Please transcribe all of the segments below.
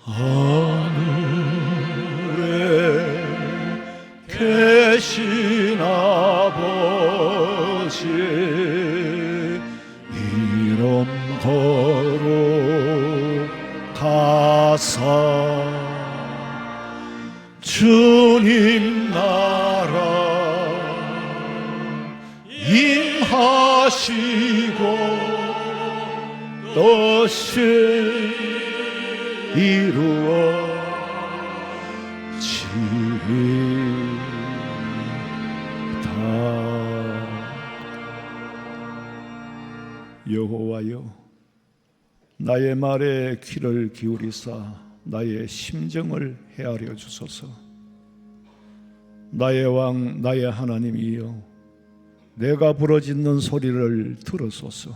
하늘에 계신 아버지 이름 거룩하사 주님 나라 임하시고 뜻을 이루어지이다. 여호와여, 나의 말에 귀를 기울이사 나의 심정을 헤아려 주소서. 나의 왕 나의 하나님이여, 내가 부르짖는 소리를 들으소서.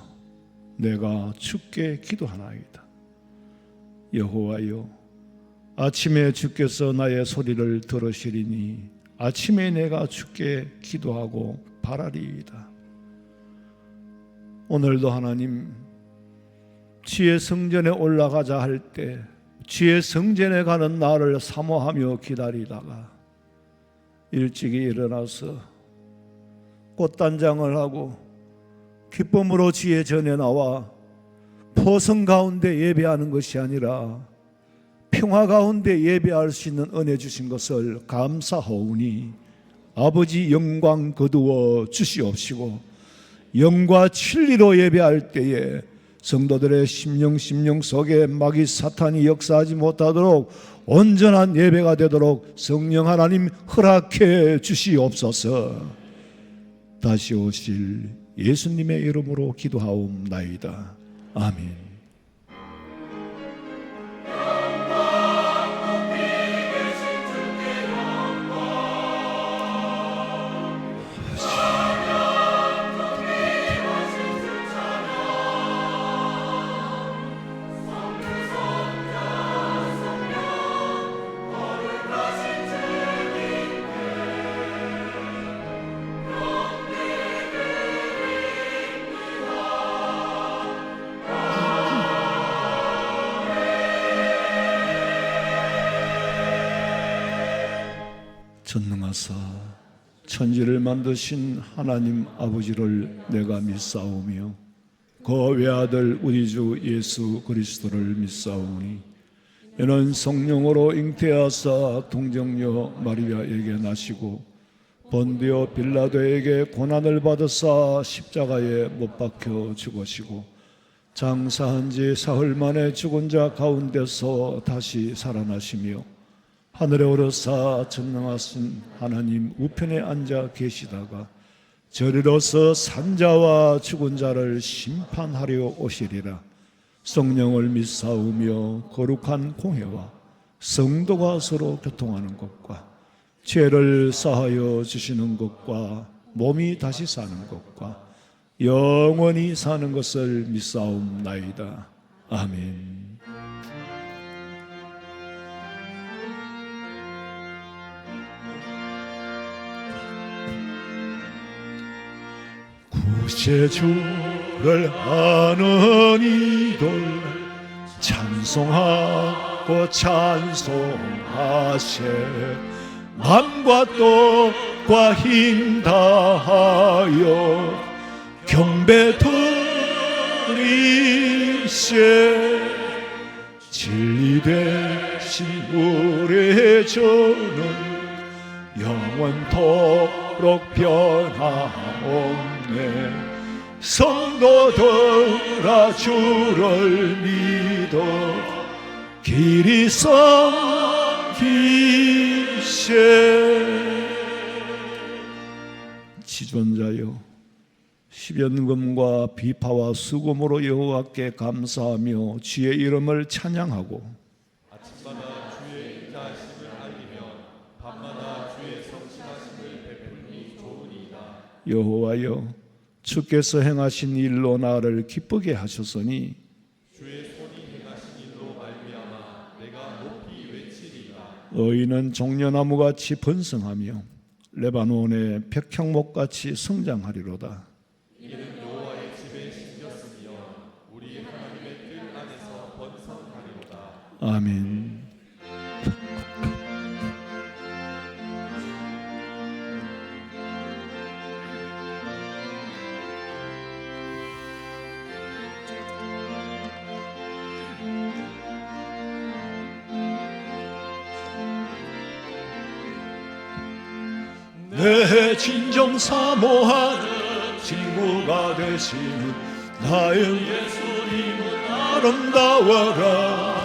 내가 주께 기도하나이다. 여호와여, 아침에 주께서 나의 소리를 들으시리니 아침에 내가 주께 기도하고 바라리이다. 오늘도 하나님, 주의 성전에 올라가자 할 때 주의 성전에 가는 날을 사모하며 기다리다가 일찍이 일어나서 꽃단장을 하고 기쁨으로 주의 전에 나와 포성 가운데 예배하는 것이 아니라 평화 가운데 예배할 수 있는 은혜 주신 것을 감사하오니 아버지 영광 거두어 주시옵시고, 영과 진리로 예배할 때에 성도들의 심령 속에 마귀 사탄이 역사하지 못하도록 온전한 예배가 되도록 성령 하나님 허락해 주시옵소서. 다시 오실 예수님의 이름으로 기도하옵나이다. 아멘. 전능하사 천지를 만드신 하나님 아버지를 내가 믿사오며 그 외아들 우리 주 예수 그리스도를 믿사오니, 이는 성령으로 잉태하사 동정녀 마리아에게 나시고 본디오 빌라도에게 고난을 받으사 십자가에 못 박혀 죽으시고 장사한 지 사흘 만에 죽은 자 가운데서 다시 살아나시며 하늘에 오르사 전능하신 하나님 우편에 앉아 계시다가 저리로서 산자와 죽은 자를 심판하려 오시리라. 성령을 믿사오며 거룩한 공회와 성도가 서로 교통하는 것과 죄를 사하여 주시는 것과 몸이 다시 사는 것과 영원히 사는 것을 믿사옵나이다. 아멘. 구세주를 아는 이들 찬송하고 찬송하세. 맘과 뜻과 힘 다하여 경배 드리세. 진리 되신 우리 주는 영원토록 변함없네. 성도들아 주를 믿어 길이 섬기세. 지존자여, 십연금과 비파와 수금으로 여호와께 감사하며 주의 이름을 찬양하고 아침마다 주의 인자하심을 알리며 밤마다 주의 성실하심을 베풀니 좋으니이다. 여호와여, 주께서 행하신 일로 나를 기쁘게 하셨으니 주의 손이 행하신 일로 말미암아 내가 높이 외치리이다. 의인은 종려나무같이 번성하며 레바논의 백향목같이 성장하리로다. 이는 여호와의 집에 심겼으며 우리 하나님의 뜰 안에서 번성하리로다. 아멘. 내 진정 사모하는 친구가 되시는 나의 예수님은 아름다워라.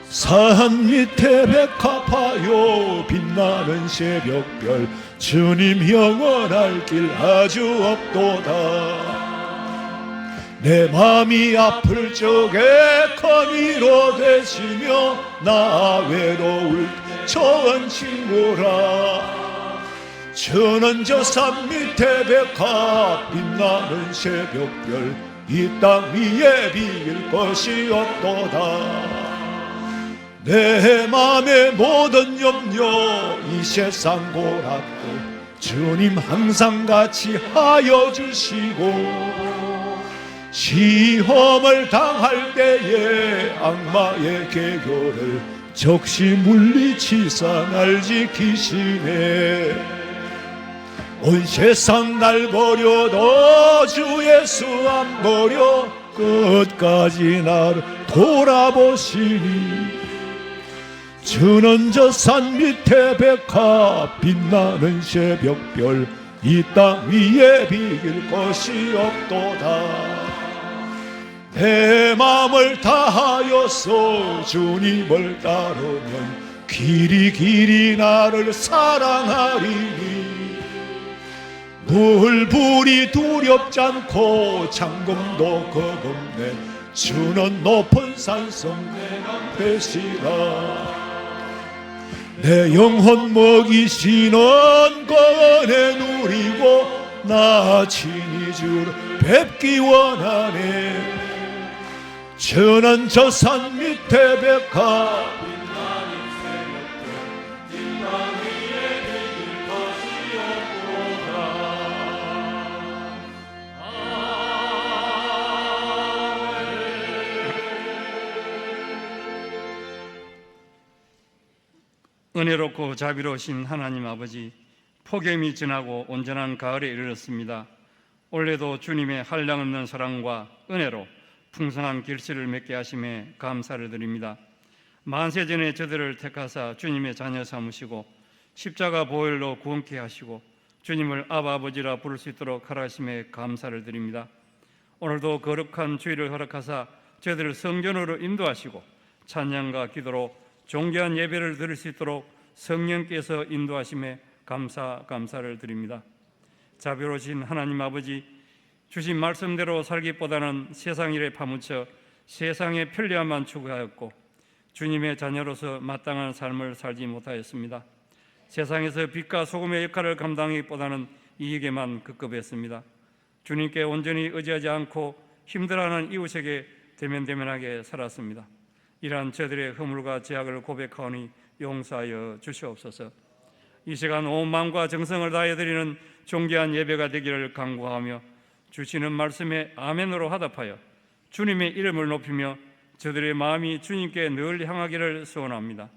산 밑에 백합하여 빛나는 새벽별 주님 영원할 길 아주 없도다. 내 맘이 아플 적에 큰 위로 되시며 나 외로울 때 좋은 친구라. 저는 저 산 밑에 백합 빛나는 새벽별 이 땅 위에 비길 것이 없도다. 내 맘의 모든 염려 이 세상 고락도 주님 항상 같이 하여 주시고, 시험을 당할 때에 악마의 계교를 적시 물리치사 날 지키시네. 온 세상 날 버려도 주 예수 안 버려 끝까지 나를 돌아보시니. 주는 저 산 밑에 백합 빛나는 새벽별 이 땅 위에 비길 것이 없도다. 내 맘을 다하여서 주님을 따르면 길이 길이 나를 사랑하리니. 물불이 두렵지 않고 창금도 겁없네. 주는 높은 산성 내 앞에시라. 내 영혼 먹이시는 그 은혜 누리고 나 친히 주를 뵙기 원하네. 저는 저 산 밑에 백합 빛나는 새벽별 이 땅 위에 비길 것이 없도다. 은혜롭고 자비로우신 하나님 아버지, 폭염이 지나고 온전한 가을에 이르렀습니다. 올해도 주님의 한량없는 사랑과 은혜로 풍성한 결실을 맺게 하심에 감사를 드립니다. 만세전에 저들을 택하사 주님의 자녀 삼으시고 십자가 보혈로 구원케 하시고 주님을 아바 아버지라 부를 수 있도록 하라심에 감사를 드립니다. 오늘도 거룩한 주일을 허락하사 저들을 성전으로 인도하시고 찬양과 기도로 존귀한 예배를 드릴 수 있도록 성령께서 인도하심에 감사를 드립니다. 자비로우신 하나님 아버지, 주신 말씀대로 살기보다는 세상 일에 파묻혀 세상의 편리함만 추구하였고 주님의 자녀로서 마땅한 삶을 살지 못하였습니다. 세상에서 빛과 소금의 역할을 감당하기보다는 이익에만 급급했습니다. 주님께 온전히 의지하지 않고 힘들어하는 이웃에게 대면대면하게 살았습니다. 이러한 저들의 허물과 죄악을 고백하오니 용서하여 주시옵소서. 이 시간 온 마음과 정성을 다해 드리는 존귀한 예배가 되기를 간구하며 주시는 말씀에 아멘으로 화답하여 주님의 이름을 높이며 저들의 마음이 주님께 늘 향하기를 소원합니다.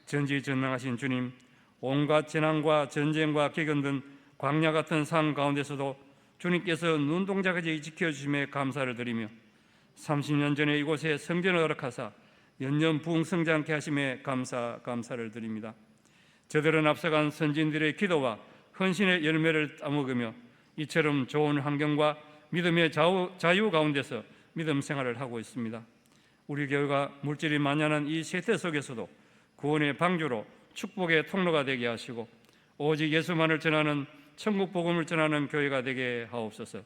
전지전능하신 주님, 온갖 재난과 전쟁과 기근 등 광야 같은 삶 가운데서도 주님께서 눈동자까지 지켜주심에 감사를 드리며 30년 전에 이곳에 성전을 허락하사 연년 부흥성장케 하심에 감사를 드립니다. 저들은 앞서간 선진들의 기도와 헌신의 열매를 따먹으며 이처럼 좋은 환경과 믿음의 자유 가운데서 믿음 생활을 하고 있습니다. 우리 교회가 물질이 만연한 이 세태 속에서도 구원의 방주로 축복의 통로가 되게 하시고 오직 예수만을 전하는 천국 복음을 전하는 교회가 되게 하옵소서.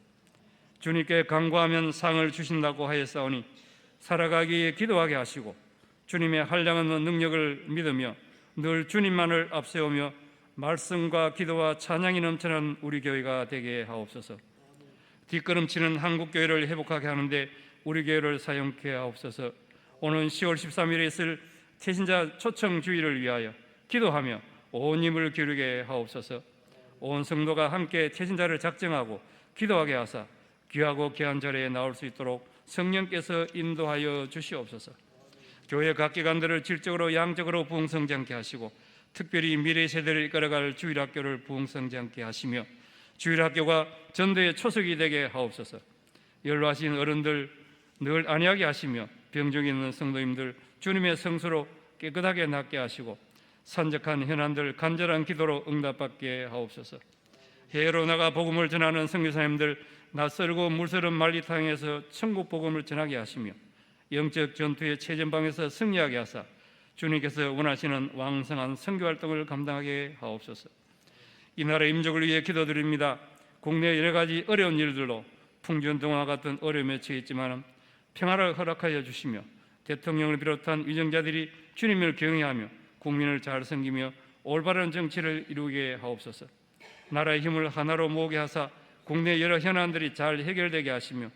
주님께 간구하면 상을 주신다고 하였사오니 살아가기에 기도하게 하시고 주님의 한량없는 능력을 믿으며 늘 주님만을 앞세우며 말씀과 기도와 찬양이 넘치는 우리 교회가 되게 하옵소서. 뒷걸음치는 한국교회를 회복하게 하는데 우리 교회를 사용케 하옵소서. 오는 10월 13일에 있을 태신자 초청 주의를 위하여 기도하며 온 힘을 기울이게 하옵소서. 온 성도가 함께 태신자를 작정하고 기도하게 하사 귀하고 귀한 자리에 나올 수 있도록 성령께서 인도하여 주시옵소서. 교회 각 기관들을 질적으로 양적으로 부흥성장케 하시고 특별히 미래 세대를 이끌어갈 주일학교를 부흥성장케 하시며 주일학교가 전도의 초석이 되게 하옵소서. 연로하신 어른들 늘 안위하게 하시며 병중에 있는 성도님들 주님의 성수로 깨끗하게 낫게 하시고 산적한 현안들 간절한 기도로 응답받게 하옵소서. 해외로 나가 복음을 전하는 선교사님들 낯설고 물서른 말리 땅에서 천국 복음을 전하게 하시며 영적 전투의 최전방에서 승리하게 하사 주님께서 원하시는 왕성한 선교 활동을 감당하게 하옵소서. 이 나라 임족을 위해 기도드립니다. 국내 여러 가지 어려운 일들로 풍전등화 같은 어려움에 처했지만 평화를 허락하여 주시며 대통령을 비롯한 위정자들이 주님을 경외하며 국민을 잘 섬기며 올바른 정치를 이루게 하옵소서. 나라의 힘을 하나로 모으게 하사 국내 여러 현안들이 잘 해결되게 하시며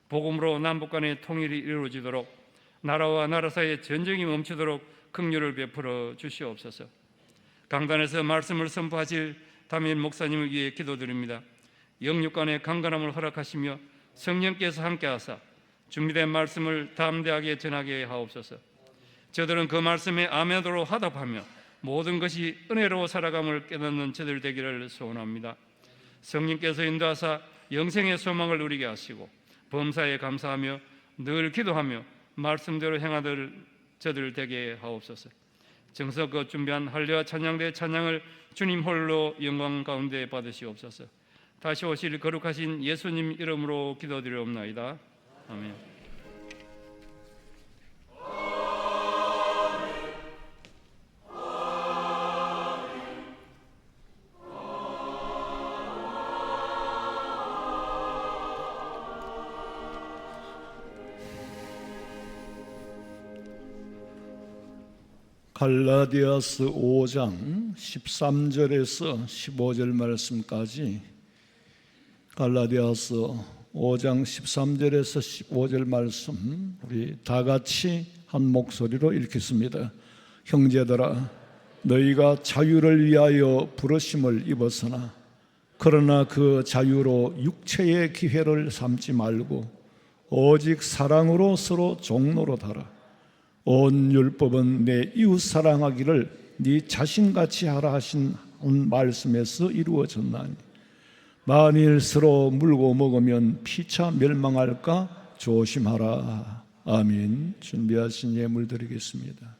복음으로 남북 간의 통일이 이루어지도록 나라와 나라 사이의 전쟁이 멈추도록 긍휼을 베풀어 주시옵소서. 강단에서 말씀을 선포하실 담임 목사님을 위해 기도드립니다. 영육 간의 강건함을 허락하시며 성령께서 함께하사 준비된 말씀을 담대하게 전하게 하옵소서. 저들은 그 말씀에 아멘으로 화답하며 모든 것이 은혜로 살아감을 깨닫는 저들 되기를 소원합니다. 성령께서 인도하사 영생의 소망을 누리게 하시고 범사에 감사하며 늘 기도하며 말씀대로 행하들 저들 되게 하옵소서. 정성껏 준비한 할례와 찬양대 찬양을 주님 홀로 영광 가운데 받으시옵소서. 다시 오실 거룩하신 예수님 이름으로 기도드리옵나이다. 아멘. 갈라디아서 5장 13절에서 15절 말씀까지 갈라디아서 5장 13절에서 15절 말씀 우리 다 같이 한 목소리로 읽겠습니다. 형제들아 너희가 자유를 위하여 부르심을 입었으나 그러나 그 자유로 육체의 기회를 삼지 말고 오직 사랑으로 서로 종노릇하라. 온 율법은 내 이웃 사랑하기를 네 자신같이 하라 하신 말씀에서 이루어졌나니 만일 서로 물고 먹으면 피차 멸망할까 조심하라. 아멘. 준비하신 예물 드리겠습니다.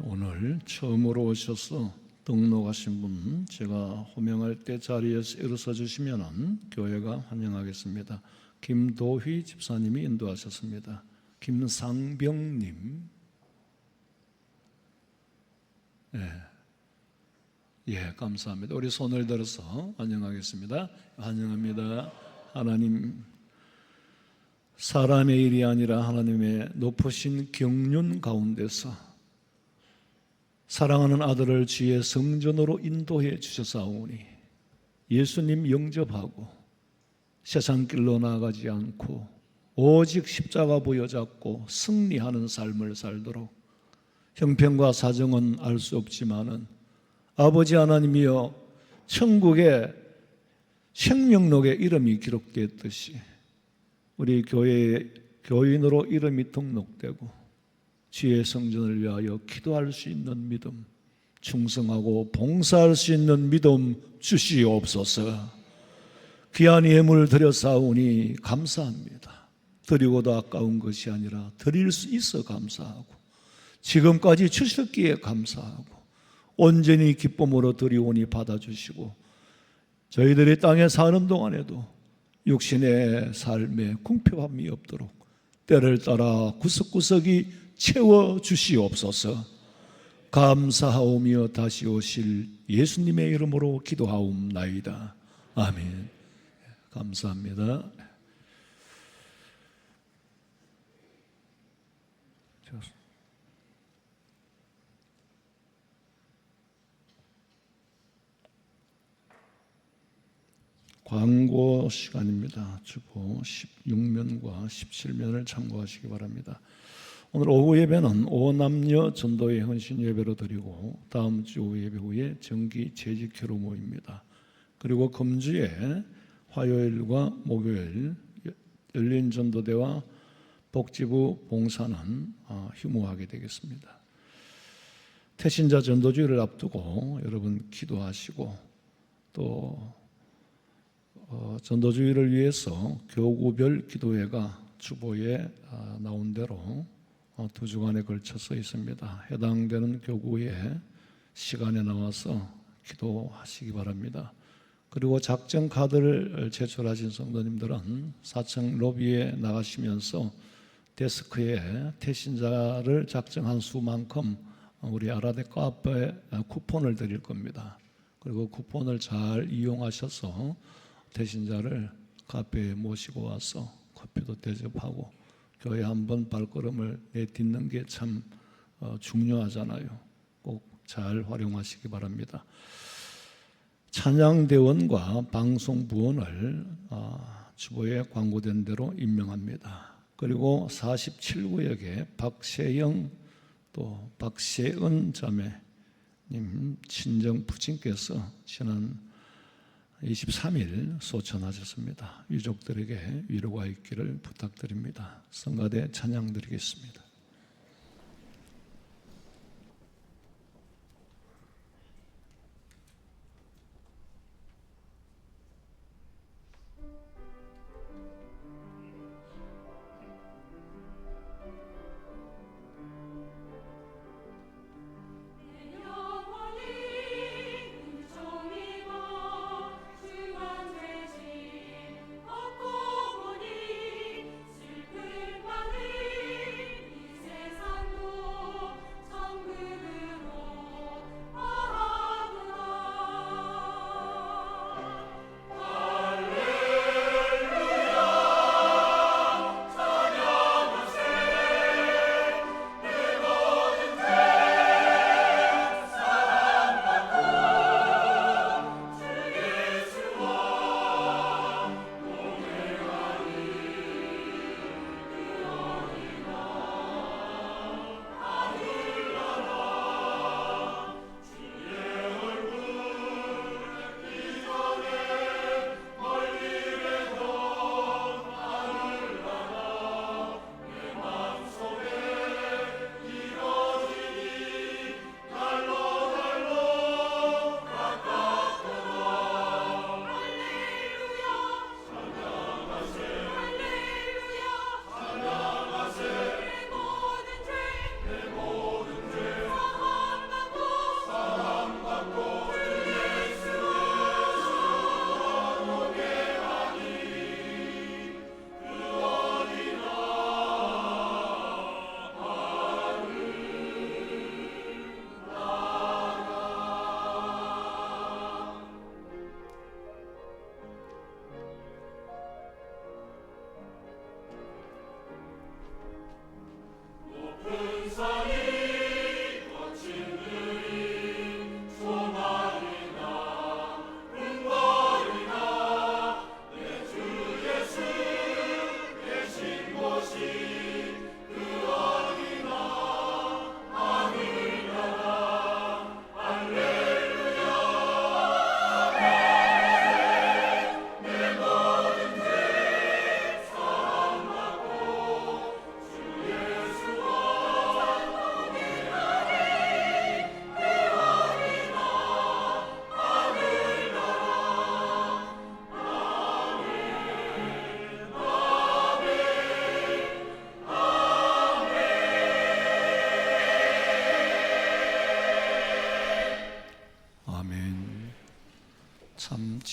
오늘 처음으로 오셔서 등록하신 분 제가 호명할 때 자리에서 일어서 주시면 교회가 환영하겠습니다. 김도휘 집사님이 인도하셨습니다. 김상병님, 감사합니다. 우리 손을 들어서 환영하겠습니다. 환영합니다. 하나님, 사람의 일이 아니라 하나님의 높으신 경륜 가운데서 사랑하는 아들을 주의 성전으로 인도해 주셨사오니 예수님 영접하고 세상 길로 나가지 않고 오직 십자가 부여잡고 승리하는 삶을 살도록 형편과 사정은 알 수 없지만은 아버지 하나님이여 천국의 생명록에 이름이 기록되었듯이 우리 교회의 교인으로 이름이 등록되고 주의 성전을 위하여 기도할 수 있는 믿음, 충성하고 봉사할 수 있는 믿음 주시옵소서. 귀한 예물 드렸사오니 감사합니다. 드리고도 아까운 것이 아니라 드릴 수 있어 감사하고, 지금까지 주셨기에 감사하고, 온전히 기쁨으로 드리오니 받아주시고, 저희들이 땅에 사는 동안에도 육신의 삶에 궁핍함이 없도록 때를 따라 구석구석이 채워주시옵소서. 감사하오며 다시 오실 예수님의 이름으로 기도하옵나이다. 아멘. 감사합니다. 광고 시간입니다. 주보 16면과 17면을 참고하시기 바랍니다. 오늘 오후 예배는 오남녀 전도회 헌신 예배로 드리고, 다음 주 오후 예배 후에 정기 재직회로 모입니다. 그리고 금주에 화요일과 목요일 열린 전도대와 복지부 봉사는 휴무하게 되겠습니다. 태신자 전도주의를 앞두고 여러분 기도하시고, 또 전도주의를 위해서 교구별 기도회가 주보에 나온 대로 2주간에 걸쳐서 있습니다. 해당되는 교구에 시간에 나와서 기도하시기 바랍니다. 그리고 작정 카드를 제출하신 성도님들은 4층 로비에 나가시면서 데스크에 태신자를 작정한 수만큼 우리 아라데 카페에 쿠폰을 드릴 겁니다. 그리고 쿠폰을 잘 이용하셔서 태신자를 카페에 모시고 와서 커피도 대접하고 교회 한번 발걸음을 내딛는 게 참 중요하잖아요. 꼭 잘 활용하시기 바랍니다. 찬양대원과 방송부원을 주보에 광고된 대로 임명합니다. 그리고 47구역에 박세영 또 박세은 자매님 친정 부친께서 지난 23일 소천하셨습니다. 유족들에게 위로가 있기를 부탁드립니다. 성가대 찬양 드리겠습니다. 슬픈 마음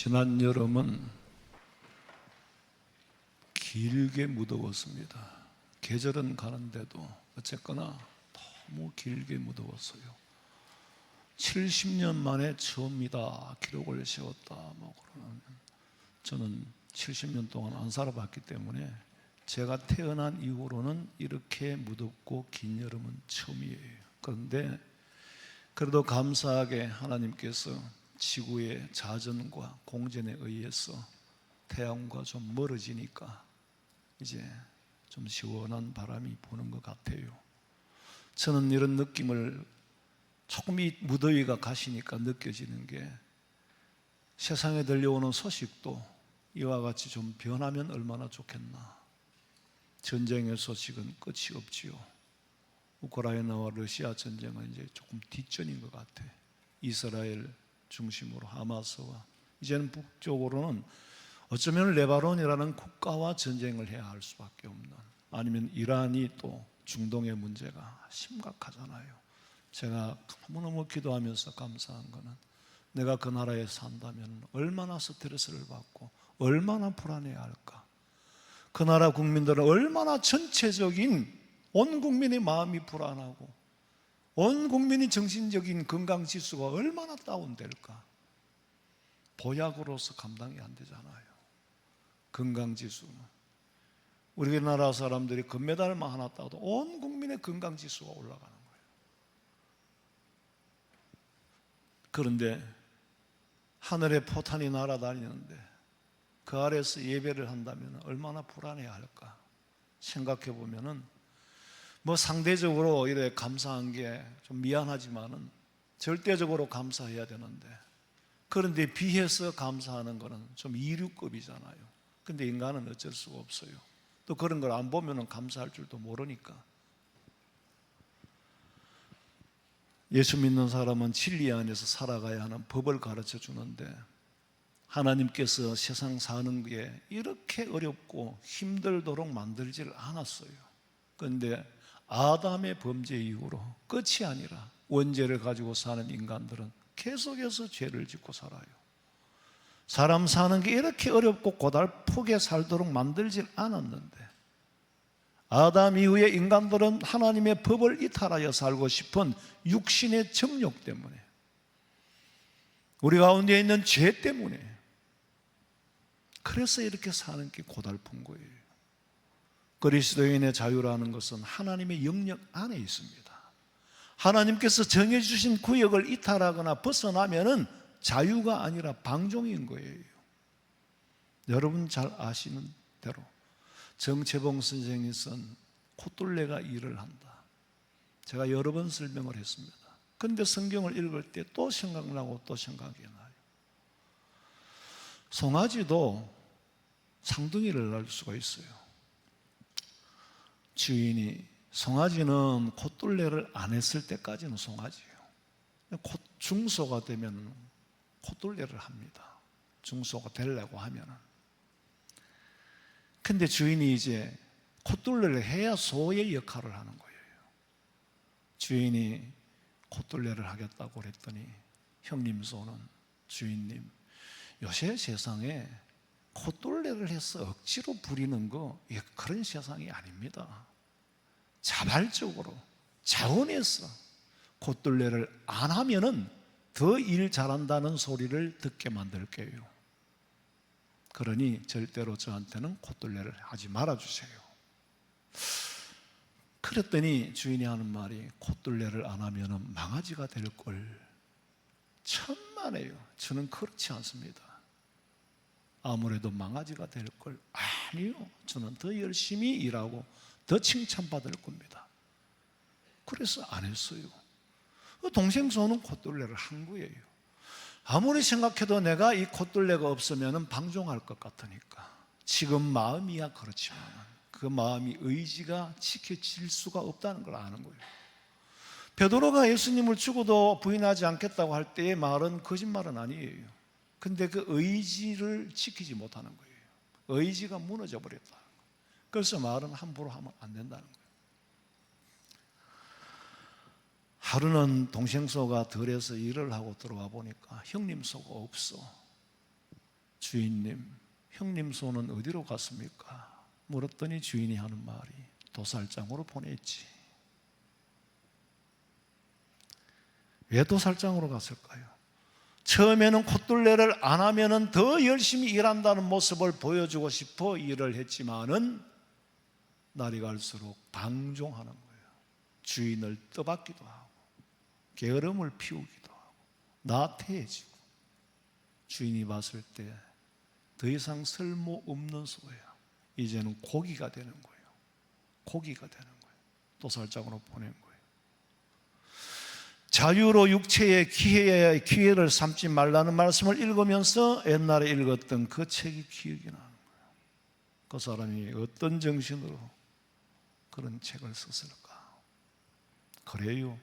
지난 여름은 길게 무더웠습니다. 계절은 가는데도 어쨌거나 너무 길게 무더웠어요. 70년 만에 처음이다 기록을 세웠다 뭐 그러면, 저는 70년 동안 안 살아봤기 때문에 제가 태어난 이후로는 이렇게 무덥고 긴 여름은 처음이에요. 그런데 그래도 감사하게 하나님께서 지구의 자전과 공전에 의해서 태양과 좀 멀어지니까 이제 좀 시원한 바람이 부는 것 같아요. 저는 이런 느낌을 조금 이 무더위가 가시니까 느껴지는 게, 세상에 들려오는 소식도 이와 같이 좀 변하면 얼마나 좋겠나. 전쟁의 소식은 끝이 없지요. 우크라이나와 러시아 전쟁은 이제 조금 뒷전인 것 같아. 이스라엘 중심으로 하마스와, 이제는 북쪽으로는 어쩌면 레바논이라는 국가와 전쟁을 해야 할 수밖에 없는, 아니면 이란이 또 중동의 문제가 심각하잖아요. 제가 너무너무 기도하면서 감사한 거는, 내가 그 나라에 산다면 얼마나 스트레스를 받고 얼마나 불안해야 할까. 그 나라 국민들은 얼마나 전체적인 온 국민의 마음이 불안하고 온 국민의 정신적인 건강 지수가 얼마나 다운될까. 보약으로서 감당이 안 되잖아요. 건강 지수는 우리나라 사람들이 금메달만 하나 따도 온 국민의 건강 지수가 올라가는 거예요. 그런데 하늘에 포탄이 날아다니는데 그 아래에서 예배를 한다면 얼마나 불안해야 할까 생각해 보면은, 뭐 상대적으로 이래 감사한 게 좀 미안하지만은 절대적으로 감사해야 되는데, 그런데 비해서 감사하는 거는 좀 이류급이잖아요. 근데 인간은 어쩔 수가 없어요. 또 그런 걸 안 보면은 감사할 줄도 모르니까. 예수 믿는 사람은 진리 안에서 살아가야 하는 법을 가르쳐 주는데, 하나님께서 세상 사는 게 이렇게 어렵고 힘들도록 만들지를 않았어요. 그런데 아담의 범죄 이후로 끝이 아니라 원죄를 가지고 사는 인간들은 계속해서 죄를 짓고 살아요. 사람 사는 게 이렇게 어렵고 고달프게 살도록 만들질 않았는데, 아담 이후의 인간들은 하나님의 법을 이탈하여 살고 싶은 육신의 정욕 때문에, 우리 가운데 있는 죄 때문에, 그래서 이렇게 사는 게 고달픈 거예요. 그리스도인의 자유라는 것은 하나님의 영역 안에 있습니다. 하나님께서 정해주신 구역을 이탈하거나 벗어나면은 자유가 아니라 방종인 거예요. 여러분 잘 아시는 대로 정채봉 선생이 쓴 콧둘레가 일을 한다, 제가 여러 번 설명을 했습니다. 그런데 성경을 읽을 때 또 생각나고 또 생각이 나요. 송아지도 쌍둥이를 낳을 수가 있어요. 주인이, 송아지는 콧둘레를 안 했을 때까지는 송아지예요. 중소가 되면 콧둘레를 합니다. 중소가 되려고 하면은. 근데 주인이 이제 콧둘레를 해야 소의 역할을 하는 거예요. 주인이 콧둘레를 하겠다고 그랬더니 형님 소는, 주인님, 요새 세상에 콧둘레를 해서 억지로 부리는 거, 그런 세상이 아닙니다. 자발적으로 자원해서 콧둘레를 안 하면은 더 일 잘한다는 소리를 듣게 만들게요. 그러니 절대로 저한테는 콧둘레를 하지 말아주세요. 그랬더니 주인이 하는 말이, 콧둘레를 안 하면은 망아지가 될 걸. 천만에요. 저는 그렇지 않습니다. 아무래도 망아지가 될 걸. 아니요, 저는 더 열심히 일하고 더 칭찬받을 겁니다. 그래서 안 했어요. 동생 소는 콧둘레를 한 거예요. 아무리 생각해도 내가 이 콧둘레가 없으면 방종할 것 같으니까. 지금 마음이야 그렇지만 그 마음이 의지가 지켜질 수가 없다는 걸 아는 거예요. 베드로가 예수님을 죽어도 부인하지 않겠다고 할 때의 말은 거짓말은 아니에요. 근데 그 의지를 지키지 못하는 거예요. 의지가 무너져 버렸다. 그래서 말은 함부로 하면 안 된다는 거예요. 하루는 동생 소가 덜해서 일을 하고 들어와 보니까 형님 소가 없어. 주인님, 형님 손은 어디로 갔습니까? 물었더니 주인이 하는 말이 도살장으로 보냈지. 왜 도살장으로 갔을까요? 처음에는 콧둘레를 안 하면은 더 열심히 일한다는 모습을 보여주고 싶어 일을 했지만은 날이 갈수록 방종하는 거예요. 주인을 떠받기도 하고 게으름을 피우기도 하고 나태해지고, 주인이 봤을 때 더 이상 쓸모없는 소야. 이제는 고기가 되는 거예요. 고기가 되는 거예요. 도살장으로 보낸 거예요. 자유로 육체의 기회를 삼지 말라는 말씀을 읽으면서 옛날에 읽었던 그 책이 기억이 나는 거예요. 그 사람이 어떤 정신으로 그런 책을 썼을까? 그래요.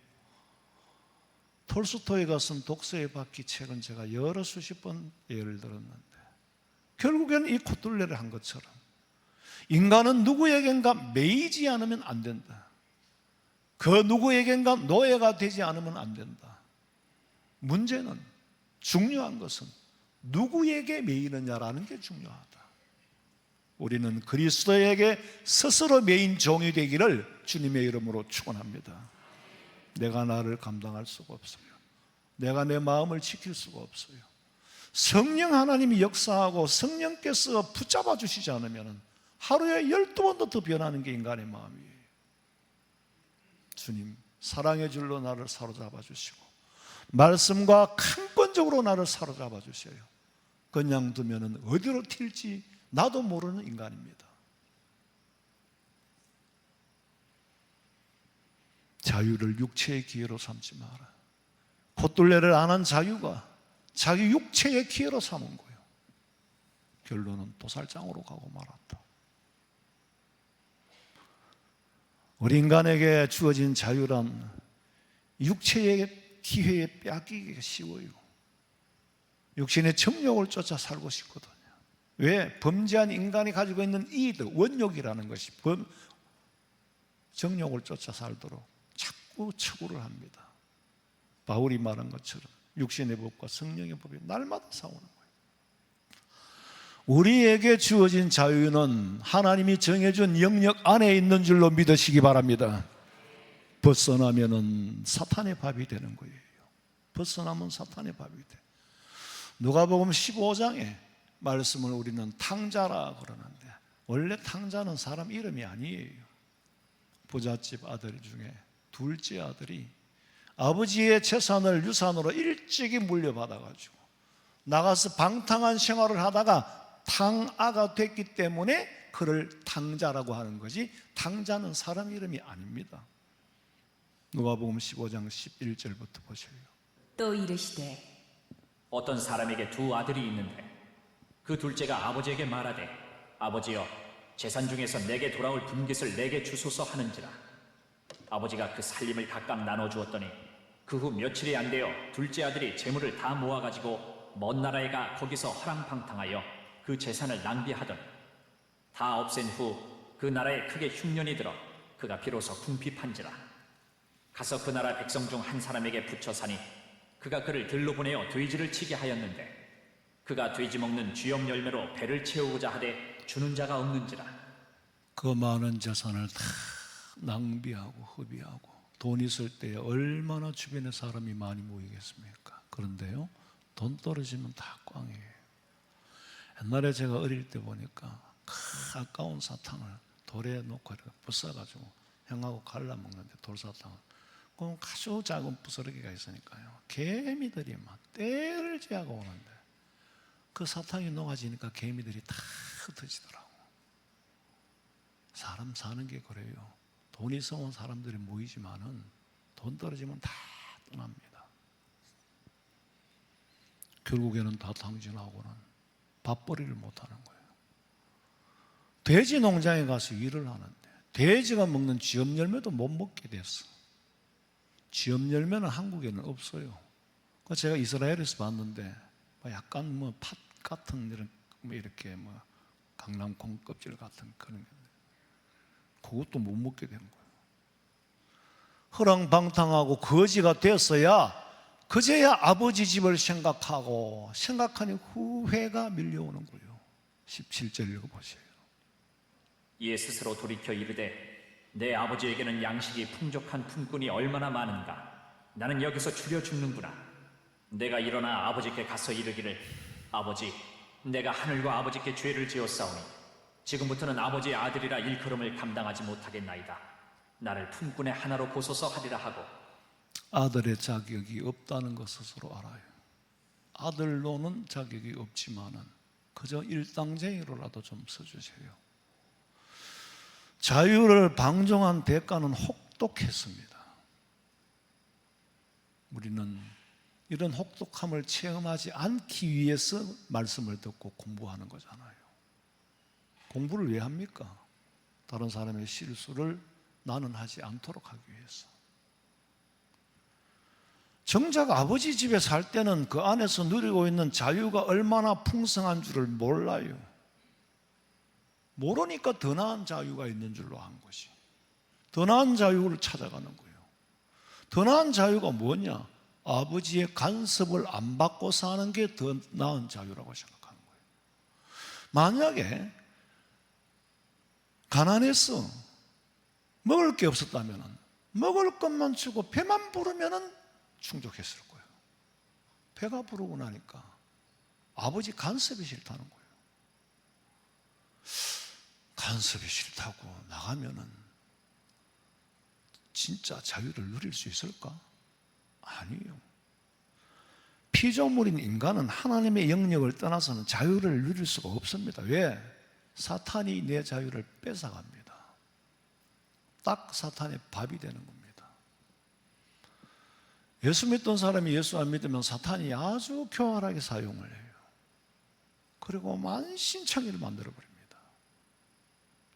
톨스토이가 쓴 독서의 바퀴 책은 제가 여러 수십 번 예를 들었는데, 결국에는 이 콧둘레를 한 것처럼 인간은 누구에겐가 매이지 않으면 안 된다. 그 누구에겐가 노예가 되지 않으면 안 된다. 문제는, 중요한 것은 누구에게 매이느냐라는 게 중요하다. 우리는 그리스도에게 스스로 매인 종이 되기를 주님의 이름으로 축원합니다. 내가 나를 감당할 수가 없어요. 내가 내 마음을 지킬 수가 없어요. 성령 하나님이 역사하고 성령께서 붙잡아 주시지 않으면 하루에 12번도 더 변하는 게 인간의 마음이에요. 주님, 사랑의 줄로 나를 사로잡아 주시고 말씀과 강권적으로 나를 사로잡아 주셔요. 그냥 두면 어디로 튈지 나도 모르는 인간입니다. 자유를 육체의 기회로 삼지 마라. 콧둘레를 안 한 자유가 자기 육체의 기회로 삼은 거예요. 결론은 도살장으로 가고 말았다. 우리 인간에게 주어진 자유란 육체의 기회에 빼앗기기가 쉬워요. 육신의 정욕을 쫓아 살고 싶거든요. 왜? 범죄한 인간이 가지고 있는 이드, 원욕이라는 것이 정욕을 쫓아 살도록 자꾸 처구를 합니다. 바울이 말한 것처럼 육신의 법과 성령의 법이 날마다 싸우는 거예요. 우리에게 주어진 자유는 하나님이 정해준 영역 안에 있는 줄로 믿으시기 바랍니다. 벗어나면은 사탄의 밥이 되는 거예요. 벗어나면 사탄의 밥이 돼. 누가복음 15장에 말씀을 우리는 탕자라 그러는데, 원래 탕자는 사람 이름이 아니에요. 부잣집 아들 중에 둘째 아들이 아버지의 재산을 유산으로 일찍이 물려받아가지고 나가서 방탕한 생활을 하다가 탕아가 됐기 때문에 그를 탕자라고 하는 거지, 탕자는 사람 이름이 아닙니다. 누가복음 15장 11절부터 보셔요. 또 이르시되 어떤 사람에게 두 아들이 있는데 그 둘째가 아버지에게 말하되 아버지여 재산 중에서 내게 돌아올 분깃을 내게 주소서 하는지라. 아버지가 그 살림을 각각 나눠주었더니 그 후 며칠이 안 되어 둘째 아들이 재물을 다 모아가지고 먼 나라에 가 거기서 허랑방탕하여 그 재산을 낭비하더니 다 없앤 후 그 나라에 크게 흉년이 들어 그가 비로소 궁핍한지라. 가서 그 나라 백성 중 한 사람에게 붙여 사니 그가 그를 들로 보내어 돼지를 치게 하였는데 그가 돼지 먹는 쥐염 열매로 배를 채우고자 하되 주는 자가 없는지라. 그 많은 재산을 다 낭비하고 허비하고 돈 있을 때 얼마나 주변에 사람이 많이 모이겠습니까? 그런데요, 돈 떨어지면 다 꽝이에요. 옛날에 제가 어릴 때 보니까 아까운 사탕을 돌에 놓고 이렇게 부숴가지고 형하고 갈라먹는데, 돌사탕을. 그럼 아주 작은 부스러기가 있으니까요, 개미들이 막 떼를 지하고 오는데 그 사탕이 녹아지니까 개미들이 다 흩어지더라고. 사람 사는 게 그래요. 돈 있으면 사람들이 모이지만은 돈 떨어지면 다 떠납니다. 결국에는 다 당진하고는 밥벌이를 못하는 거예요. 돼지 농장에 가서 일을 하는데 돼지가 먹는 쥐염 열매도 못 먹게 됐어. 쥐염 열매는 한국에는 없어요. 제가 이스라엘에서 봤는데 약간 팥 같은 이런 이렇게 강낭콩 껍질 같은 그런 게, 그것도 못 먹게 된 거예요. 허랑방탕하고 거지가 됐어야 그제야 아버지 집을 생각하니 후회가 밀려오는 거예요. 17절 읽어보세요. 이에 스스로 돌이켜 이르되 내 아버지에게는 양식이 풍족한 품꾼이 얼마나 많은가. 나는 여기서 줄여 죽는구나. 내가 일어나 아버지께 가서 이르기를 아버지, 내가 하늘과 아버지께 죄를 지었사오니 지금부터는 아버지의 아들이라 일컬음을 감당하지 못하겠나이다. 나를 품꾼의 하나로 보소서 하리라 하고. 아들의 자격이 없다는 것 스스로 알아요. 아들로는 자격이 없지만은 그저 일당쟁이로라도 좀 써주세요. 자유를 방종한 대가는 혹독했습니다. 우리는 이런 혹독함을 체험하지 않기 위해서 말씀을 듣고 공부하는 거잖아요. 공부를 왜 합니까? 다른 사람의 실수를 나는 하지 않도록 하기 위해서. 정작 아버지 집에 살 때는 그 안에서 누리고 있는 자유가 얼마나 풍성한 줄을 몰라요. 모르니까 더 나은 자유가 있는 줄로 한 것이. 더 나은 자유를 찾아가는 거예요. 더 나은 자유가 뭐냐? 아버지의 간섭을 안 받고 사는 게 더 나은 자유라고 생각하는 거예요. 만약에 가난해서 먹을 게 없었다면 먹을 것만 주고 배만 부르면 충족했을 거예요. 배가 부르고 나니까 아버지 간섭이 싫다는 거예요. 간섭이 싫다고 나가면은 진짜 자유를 누릴 수 있을까? 아니에요. 피조물인 인간은 하나님의 영역을 떠나서는 자유를 누릴 수가 없습니다. 왜? 사탄이 내 자유를 뺏어갑니다. 딱 사탄의 밥이 되는 겁니다. 예수 믿던 사람이 예수 안 믿으면 사탄이 아주 교활하게 사용을 해요. 그리고 만신창이를 만들어버립니다.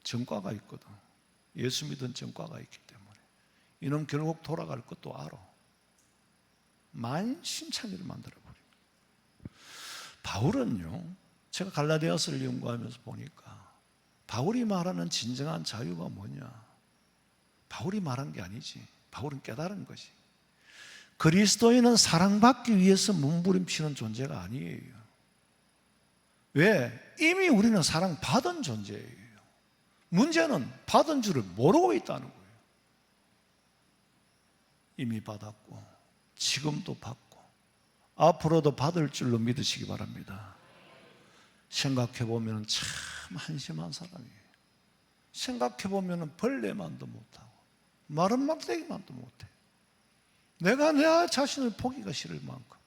전과가 있거든. 예수 믿은 전과가 있기 때문에 이놈 결국 돌아갈 것도 알아. 만신창이를 만들어버려요. 바울은요, 제가 갈라디아서를 연구하면서 보니까 바울이 말하는 진정한 자유가 뭐냐? 바울이 말한 게 아니지. 바울은 깨달은 것이 그리스도인은 사랑받기 위해서 몸부림치는 존재가 아니에요. 왜? 이미 우리는 사랑받은 존재예요. 문제는 받은 줄을 모르고 있다는 거예요. 이미 받았고 지금도 받고 앞으로도 받을 줄로 믿으시기 바랍니다. 생각해보면 참 한심한 사람이에요. 생각해보면 벌레만도 못하고 마른 막대기만도 못해. 내가 내 자신을 보기가 싫을 만큼.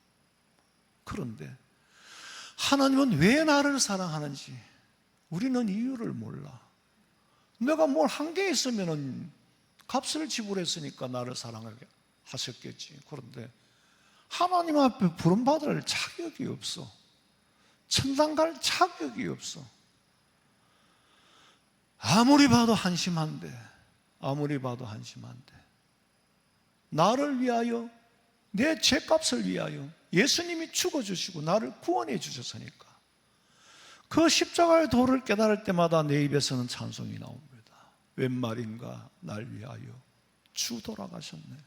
그런데 하나님은 왜 나를 사랑하는지 우리는 이유를 몰라. 내가 뭘 한 게 있으면 값을 지불했으니까 나를 사랑하게 하셨겠지. 그런데 하나님 앞에 부름받을 자격이 없어. 천당 갈 자격이 없어. 아무리 봐도 한심한데 나를 위하여, 내 죄값을 위하여 예수님이 죽어주시고 나를 구원해 주셨으니까 그 십자가의 도를 깨달을 때마다 내 입에서는 찬송이 나옵니다. 웬 말인가 날 위하여 주 돌아가셨네.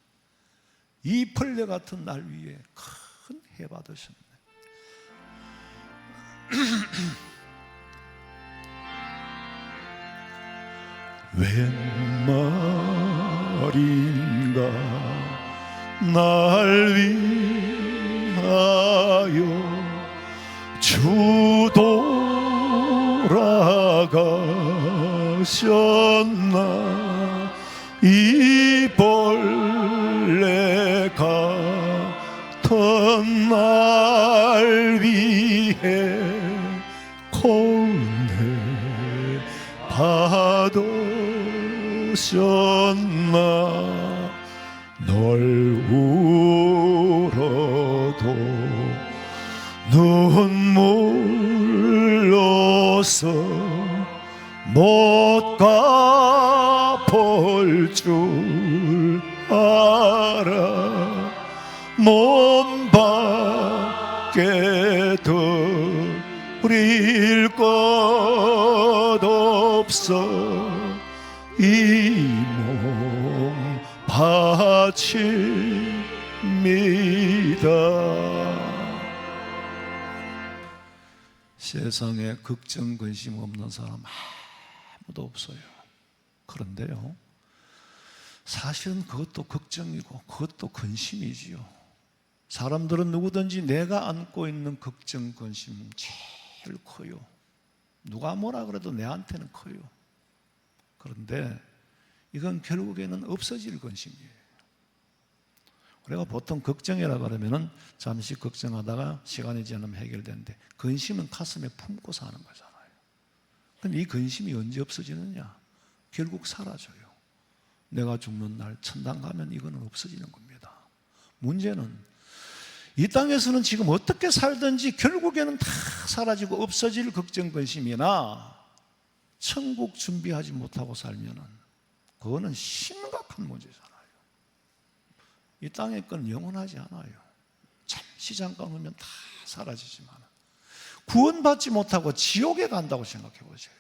이 벌레 같은 날 위에 큰 해 받으셨네. 웬 말인가 날 위하여 주 돌아가셨나. 이 벌레 같은 날 위해 고뇌 받으셨나. 널 울어도 눈물로서 못 갚을 줄 알아. 몸 밖에 드릴 것 없어. 이 몸 바칩니다. 없습니다. 세상에 걱정 근심 없는 사람 아무도 없어요. 그런데요, 사실은 그것도 걱정이고 그것도 근심이지요. 사람들은 누구든지 내가 안고 있는 걱정 근심 제일 커요. 누가 뭐라 그래도 내한테는 커요. 그런데 이건 결국에는 없어질 근심이에요. 우리가 보통 걱정이라 그러면은 잠시 걱정하다가 시간이 지나면 해결되는데, 근심은 가슴에 품고 사는 거잖아요. 근데 이 근심이 언제 없어지느냐? 결국 사라져요. 내가 죽는 날 천당 가면 이거는 없어지는 겁니다. 문제는 이 땅에서는 지금 어떻게 살든지 결국에는 다 사라지고 없어질 걱정 근심이나, 천국 준비하지 못하고 살면은 그거는 심각한 문제잖아요. 이 땅의 건 영원하지 않아요. 잠시 잠깐 오면 다 사라지지만, 구원받지 못하고 지옥에 간다고 생각해 보세요.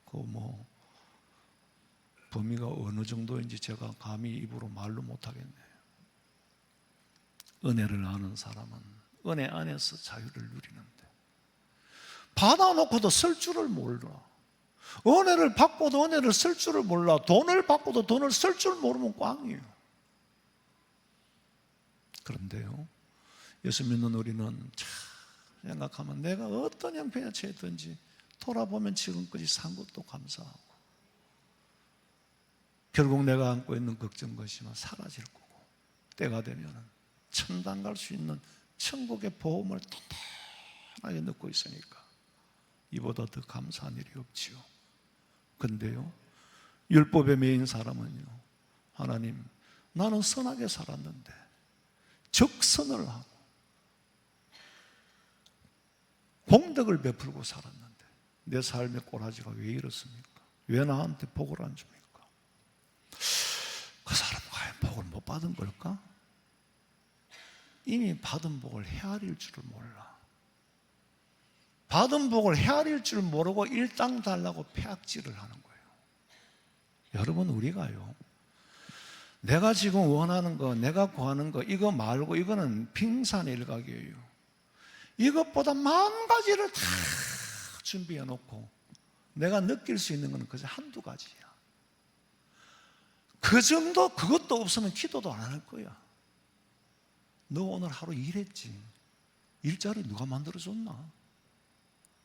그 범위가 어느 정도인지 제가 감히 입으로 말로 못하겠네요. 은혜를 아는 사람은 은혜 안에서 자유를 누리는데, 받아놓고도 쓸 줄을 몰라. 은혜를 받고도 은혜를 쓸 줄을 몰라. 돈을 받고도 돈을 쓸 줄 모르면 꽝이에요. 그런데요, 예수 믿는 우리는 참 생각하면 내가 어떤 형편에 처했든지 돌아보면 지금까지 산 것도 감사하고, 결국 내가 안고 있는 걱정 것이면 사라질 거고, 때가 되면 천당 갈 수 있는 천국의 보험을 튼튼하게 넣고 있으니까 이보다 더 감사한 일이 없지요. 근데요, 율법에 매인 사람은요, 하나님, 나는 선하게 살았는데, 적선을 하고 공덕을 베풀고 살았는데 내 삶의 꼬라지가 왜 이렇습니까? 왜 나한테 복을 안 줍니까? 그 사람은 과연 복을 못 받은 걸까? 이미 받은 복을 헤아릴 줄을 몰라. 받은 복을 헤아릴 줄 모르고 일당 달라고 폐악질을 하는 거예요. 여러분, 우리가요, 내가 지금 원하는 거, 내가 구하는 거, 이거 말고 이거는 빙산일각이에요. 이것보다 만 가지를 다 준비해 놓고 내가 느낄 수 있는 건 그저 한두 가지야. 그 정도, 그것도 없으면 기도도 안 할 거야. 너 오늘 하루 일했지? 일자리 누가 만들어줬나?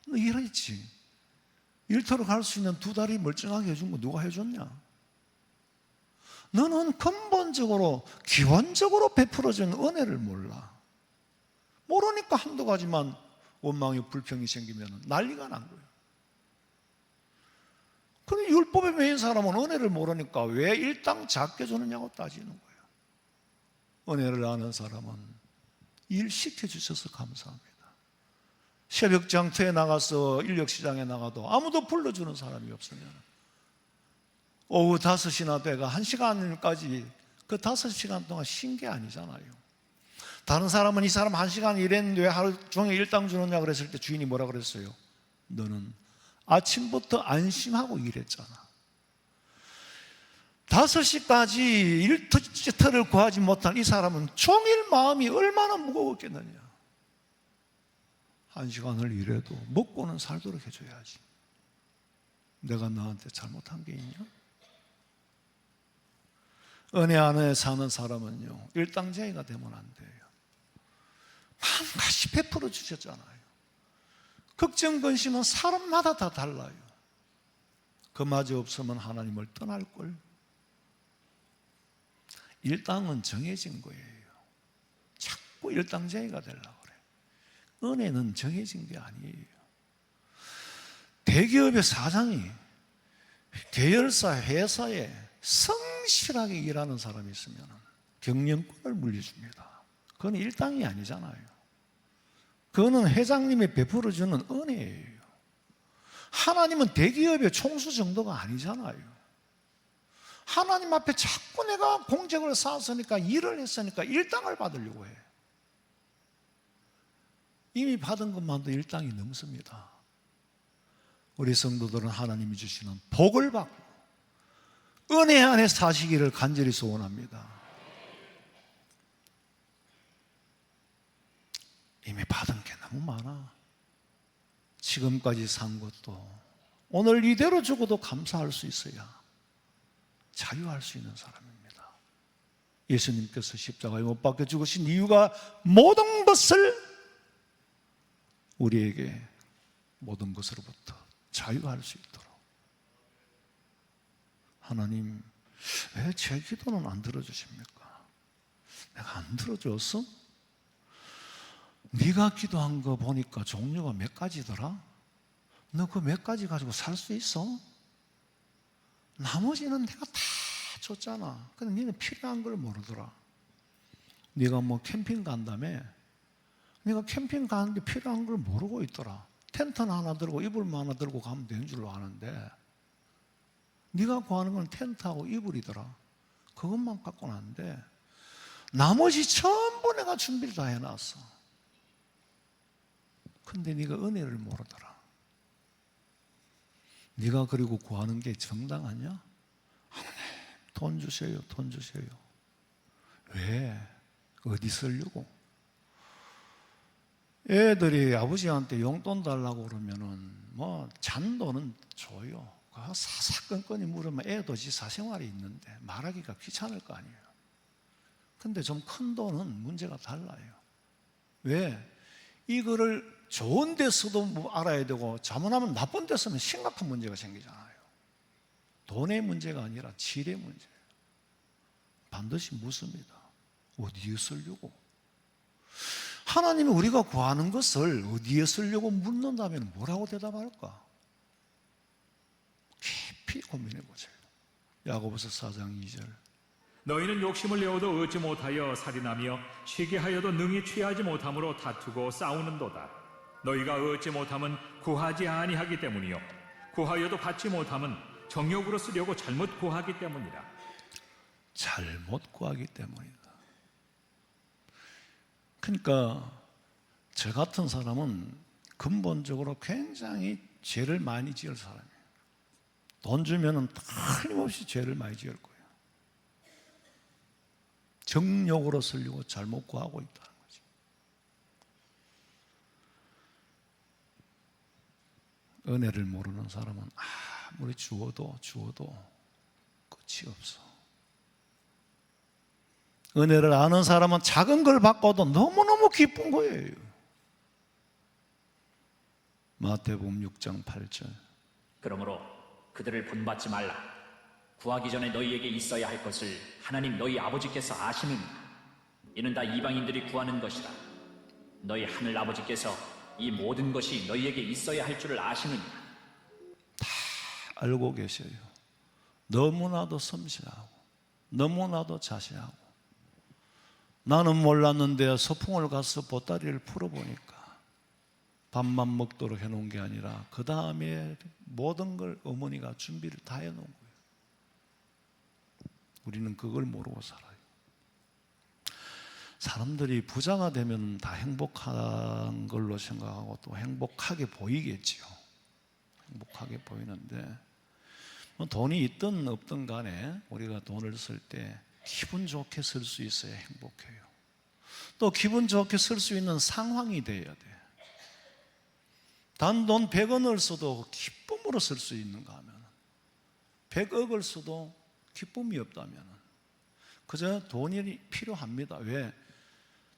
너 일했지? 일터로 갈 수 있는 두 다리 멀쩡하게 해준 거 누가 해줬냐? 너는 근본적으로, 기본적으로 베풀어진 은혜를 몰라. 모르니까 한두 가지만 원망이, 불평이 생기면 난리가 난 거예요. 그런데 율법에 매인 사람은 은혜를 모르니까 왜 일당 작게 주느냐고 따지는 거예요. 은혜를 아는 사람은 일 시켜주셔서 감사합니다. 새벽 장터에 나가서 인력시장에 나가도 아무도 불러주는 사람이 없으면 오후 5시나 돼가 1시간까지 그 5시간 동안 쉰 게 아니잖아요. 다른 사람은 이 사람 1시간 일했는데 왜 하루 종일 일당 주느냐 그랬을 때 주인이 뭐라 그랬어요? 너는 아침부터 안심하고 일했잖아. 5시까지 일터를 구하지 못한 이 사람은 종일 마음이 얼마나 무거웠겠느냐. 1시간을 일해도 먹고는 살도록 해줘야지. 내가 너한테 잘못한 게 있냐? 은혜 안에 사는 사람은요, 일당쟁이가 되면 안 돼요. 한 가지 베풀어 주셨잖아요. 걱정, 근심은 사람마다 다 달라요. 그마저 없으면 하나님을 떠날걸. 일당은 정해진 거예요. 자꾸 일당쟁이가 되려고 그래. 은혜는 정해진 게 아니에요. 대기업의 사장이 계열사, 회사에 성실하게 일하는 사람이 있으면 경영권을 물려줍니다. 그건 일당이 아니잖아요. 그거는 회장님이 베풀어주는 은혜예요. 하나님은 대기업의 총수 정도가 아니잖아요. 하나님 앞에 자꾸 내가 공적을 쌓았으니까, 일을 했으니까 일당을 받으려고 해. 이미 받은 것만도 일당이 넘습니다. 우리 성도들은 하나님이 주시는 복을 받고 은혜 안에 사시기를 간절히 소원합니다. 이미 받은 게 너무 많아. 지금까지 산 것도 오늘 이대로 죽어도 감사할 수 있어야 자유할 수 있는 사람입니다. 예수님께서 십자가에 못 박혀 죽으신 이유가 모든 것을 우리에게 모든 것으로부터 자유할 수 있도록. 하나님, 왜 제 기도는 안 들어주십니까? 내가 안 들어줬어? 네가 기도한 거 보니까 종류가 몇 가지더라? 너 그 몇 가지 가지고 살 수 있어? 나머지는 내가 다 줬잖아. 근데 너는 필요한 걸 모르더라. 네가 뭐 캠핑 간다며? 네가 캠핑 가는데 필요한 걸 모르고 있더라. 텐트는 하나 들고 이불만 하나 들고 가면 되는 줄로 아는데 네가 구하는 건 텐트하고 이불이더라. 그것만 갖고는 안 돼. 나머지 전부 내가 준비를 다 해놨어. 근데 네가 은혜를 모르더라. 네가 그리고 구하는 게 정당하냐? 하나님, 돈 주세요, 돈 주세요. 왜? 어디 쓰려고? 애들이 아버지한테 용돈 달라고 그러면은 뭐 잔돈은 줘요. 사사건건이 물으면 애도 지 사생활이 있는데 말하기가 귀찮을 거 아니에요. 근데 좀 큰 돈은 문제가 달라요. 왜? 이거를 좋은 데서도 뭐 알아야 되고 잘못하면 나쁜 데 쓰면 심각한 문제가 생기잖아요. 돈의 문제가 아니라 질의 문제예요. 반드시 묻습니다. 어디에 쓰려고? 하나님이 우리가 구하는 것을 어디에 쓰려고 묻는다면 뭐라고 대답할까? 깊이 고민해 보세요. 야고보서 4장 2절. 너희는 욕심을 내어도 얻지 못하여 살인하며 취게 하여도 능히 취하지 못함으로 다투고 싸우는도다. 너희가 얻지 못함은 구하지 아니하기 때문이요 구하여도 받지 못함은 정욕으로 쓰려고 잘못 구하기 때문이라. 잘못 구하기 때문이다. 그러니까 저 같은 사람은 근본적으로 굉장히 죄를 많이 지을 사람이에요. 돈 주면은 틀림없이 죄를 많이 지을 거예요. 정욕으로 쓰려고 잘못 구하고 있다는 거지. 은혜를 모르는 사람은 아무리 주어도 끝이 없어. 은혜를 아는 사람은 작은 걸 받고도 너무너무 기쁜 거예요. 마태복음 6장 8절. 그러므로 그들을 본받지 말라. 구하기 전에 너희에게 있어야 할 것을 하나님 너희 아버지께서 아시느니라. 이는 다 이방인들이 구하는 것이라. 너희 하늘 아버지께서 이 모든 것이 너희에게 있어야 할 줄을 아시느니라. 다 알고 계셔요. 너무나도 섬세하고 너무나도 자세하고. 나는 몰랐는데 서풍을 가서 보따리를 풀어보니까 밥만 먹도록 해놓은 게 아니라 그 다음에 모든 걸 어머니가 준비를 다 해놓은 거예요. 우리는 그걸 모르고 살아요. 사람들이 부자가 되면 다 행복한 걸로 생각하고 또 행복하게 보이겠지요. 행복하게 보이는데 돈이 있든 없든 간에 우리가 돈을 쓸 때 기분 좋게 쓸 수 있어야 행복해요. 또 기분 좋게 쓸 수 있는 상황이 돼야 돼. 단돈 100원을 써도 기쁨으로 쓸 수 있는가 하면 100억을 써도 기쁨이 없다면 그저 돈이 필요합니다. 왜?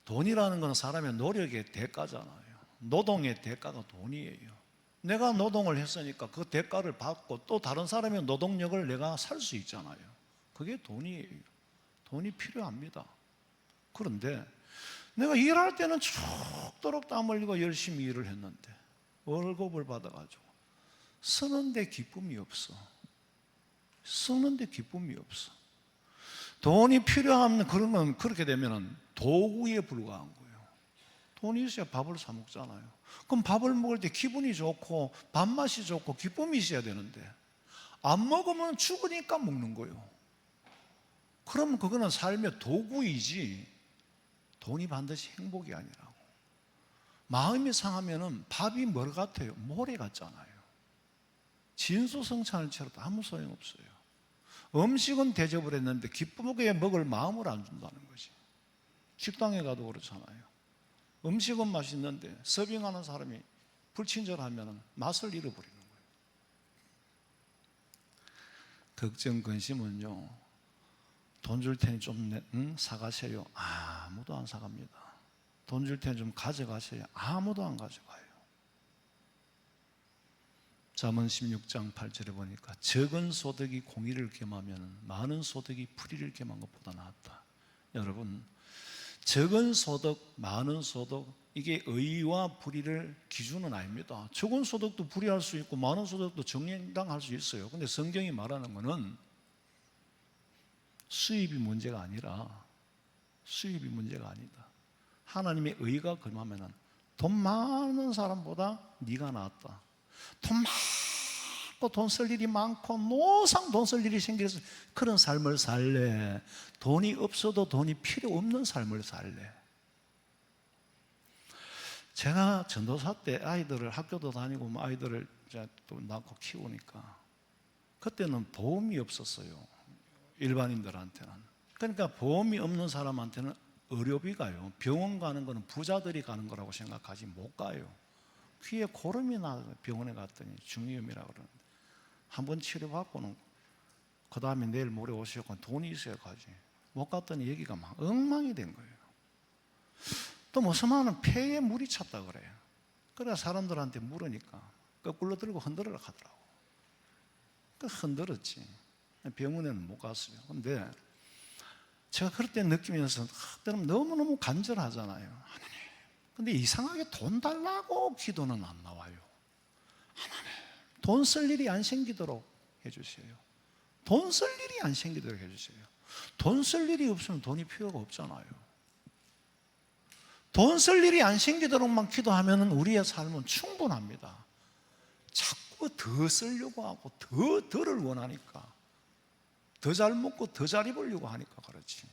돈이라는 건 사람의 노력의 대가잖아요. 노동의 대가가 돈이에요. 내가 노동을 했으니까 그 대가를 받고 또 다른 사람의 노동력을 내가 살 수 있잖아요. 그게 돈이에요. 돈이 필요합니다. 그런데 내가 일할 때는 죽도록 땀 흘리고 열심히 일을 했는데 월급을 받아가지고 쓰는데 기쁨이 없어. 쓰는데 기쁨이 없어. 돈이 필요한 그런 건 그렇게 되면 도구에 불과한 거예요. 돈이 있어야 밥을 사 먹잖아요. 그럼 밥을 먹을 때 기분이 좋고 밥맛이 좋고 기쁨이 있어야 되는데 안 먹으면 죽으니까 먹는 거예요. 그러면 그거는 삶의 도구이지 돈이 반드시 행복이 아니라고. 마음이 상하면은 밥이 뭘 같아요? 모래 같잖아요. 진수성찬을 차려도 아무 소용없어요. 음식은 대접을 했는데 기쁘게 먹을 마음을 안 준다는 거지. 식당에 가도 그렇잖아요. 음식은 맛있는데 서빙하는 사람이 불친절하면 맛을 잃어버리는 거예요. 걱정, 근심은요, 돈 줄 테니 좀 사가세요. 아무도 안 사갑니다. 돈 줄 테니 좀 가져가세요. 아무도 안 가져가요. 잠언 16장 8절에 보니까 적은 소득이 공의를 겸하면 많은 소득이 불의를 겸한 것보다 낫다. 여러분, 적은 소득, 많은 소득, 이게 의와 불의를 기준은 아닙니다. 적은 소득도 불의할 수 있고 많은 소득도 정당할 수 있어요. 근데 성경이 말하는 것은 수입이 문제가 아니다. 하나님의 의가 금하면은 돈 많은 사람보다 네가 낫다. 돈 많고 돈 쓸 일이 많고 노상 돈 쓸 일이 생겨서 그런 삶을 살래? 돈이 없어도 돈이 필요 없는 삶을 살래? 제가 전도사 때 아이들을 학교도 다니고 아이들을 또 낳고 키우니까 그때는 보험이 없었어요. 일반인들한테는. 그러니까 보험이 없는 사람한테는 의료비가요, 병원 가는 거는 부자들이 가는 거라고 생각하지 못 가요. 귀에 고름이 나 병원에 갔더니 중이염이라고 그러는데 한 번 치료받고는 그 다음에 내일 모레 오시고 돈이 있어야 가지. 못 갔더니 얘기가 막 엉망이 된 거예요. 또 무슨 말은 폐에 물이 찼다 그래요. 그래 사람들한테 물으니까 거꾸로 들고 흔들으라 하더라고. 그 흔들었지. 병원에는 못 갔어요. 근데 제가 그럴 때 느끼면서 너무너무 간절하잖아요. 하나님, 근데 이상하게 돈 달라고 기도는 안 나와요. 하나님, 돈 쓸 일이 안 생기도록 해주세요. 돈 쓸 일이 안 생기도록 해주세요. 돈 쓸 일이 없으면 돈이 필요가 없잖아요. 돈 쓸 일이 안 생기도록만 기도하면 우리의 삶은 충분합니다. 자꾸 더 쓰려고 하고 더를 원하니까, 더 잘 먹고 더 잘 입으려고 하니까 그렇지.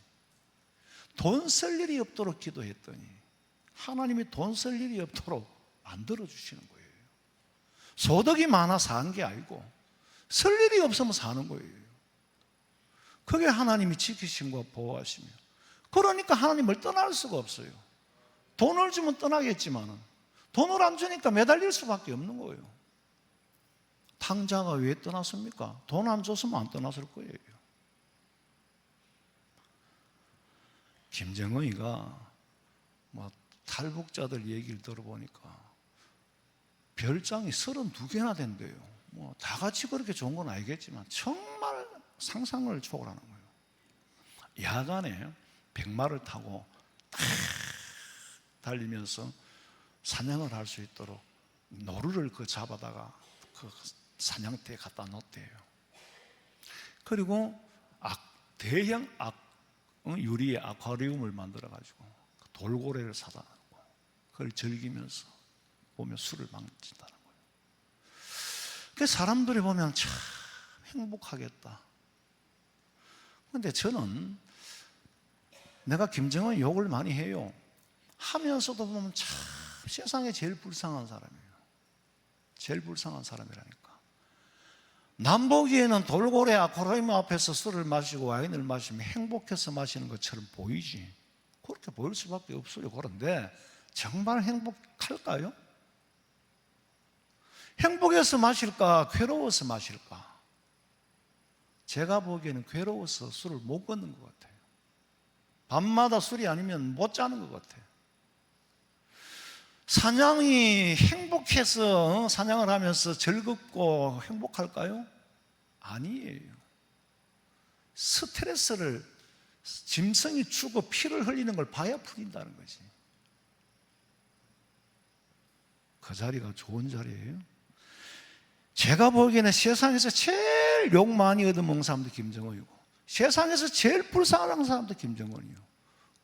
돈 쓸 일이 없도록 기도했더니 하나님이 돈 쓸 일이 없도록 만들어 주시는 거예요. 소득이 많아 사는 게 아니고 쓸 일이 없으면 사는 거예요. 그게 하나님이 지키심과 보호하시며, 그러니까 하나님을 떠날 수가 없어요. 돈을 주면 떠나겠지만 돈을 안 주니까 매달릴 수밖에 없는 거예요. 탕자가 왜 떠났습니까? 돈 안 줬으면 안 떠났을 거예요. 김정은이가 탈북자들 얘기를 들어보니까 별장이 32개나 된대요. 다 같이 그렇게 좋은 건 아니겠지만 정말 상상을 초월하는 거예요. 야간에 백마를 타고 탁 달리면서 사냥을 할 수 있도록 노루를 잡아다가 그 사냥터에 갖다 놓대요. 그리고 대형 유리의 아쿠아리움을 만들어가지고 돌고래를 사다 놓고 그걸 즐기면서 보면 술을 마신다는 거예요. 그 사람들이 보면 참 행복하겠다. 그런데 저는 내가 김정은 욕을 많이 해요. 하면서도 보면 참 세상에 제일 불쌍한 사람이에요. 제일 불쌍한 사람이라니까. 남 보기에는 돌고래 아쿠아리움 앞에서 술을 마시고 와인을 마시면 행복해서 마시는 것처럼 보이지. 그렇게 보일 수밖에 없어요. 그런데 정말 행복할까요? 행복해서 마실까? 괴로워서 마실까? 제가 보기에는 괴로워서 술을 못 끊는 것 같아요. 밤마다 술이 아니면 못 자는 것 같아요. 사냥이 행복해서 사냥을 하면서 즐겁고 행복할까요? 아니에요. 스트레스를 짐승이 주고 피를 흘리는 걸 봐야 풀린다는 거지. 그 자리가 좋은 자리예요. 제가 보기에는 세상에서 제일 욕 많이 얻어먹는 사람도 김정은이고 세상에서 제일 불쌍한 사람도 김정은이요.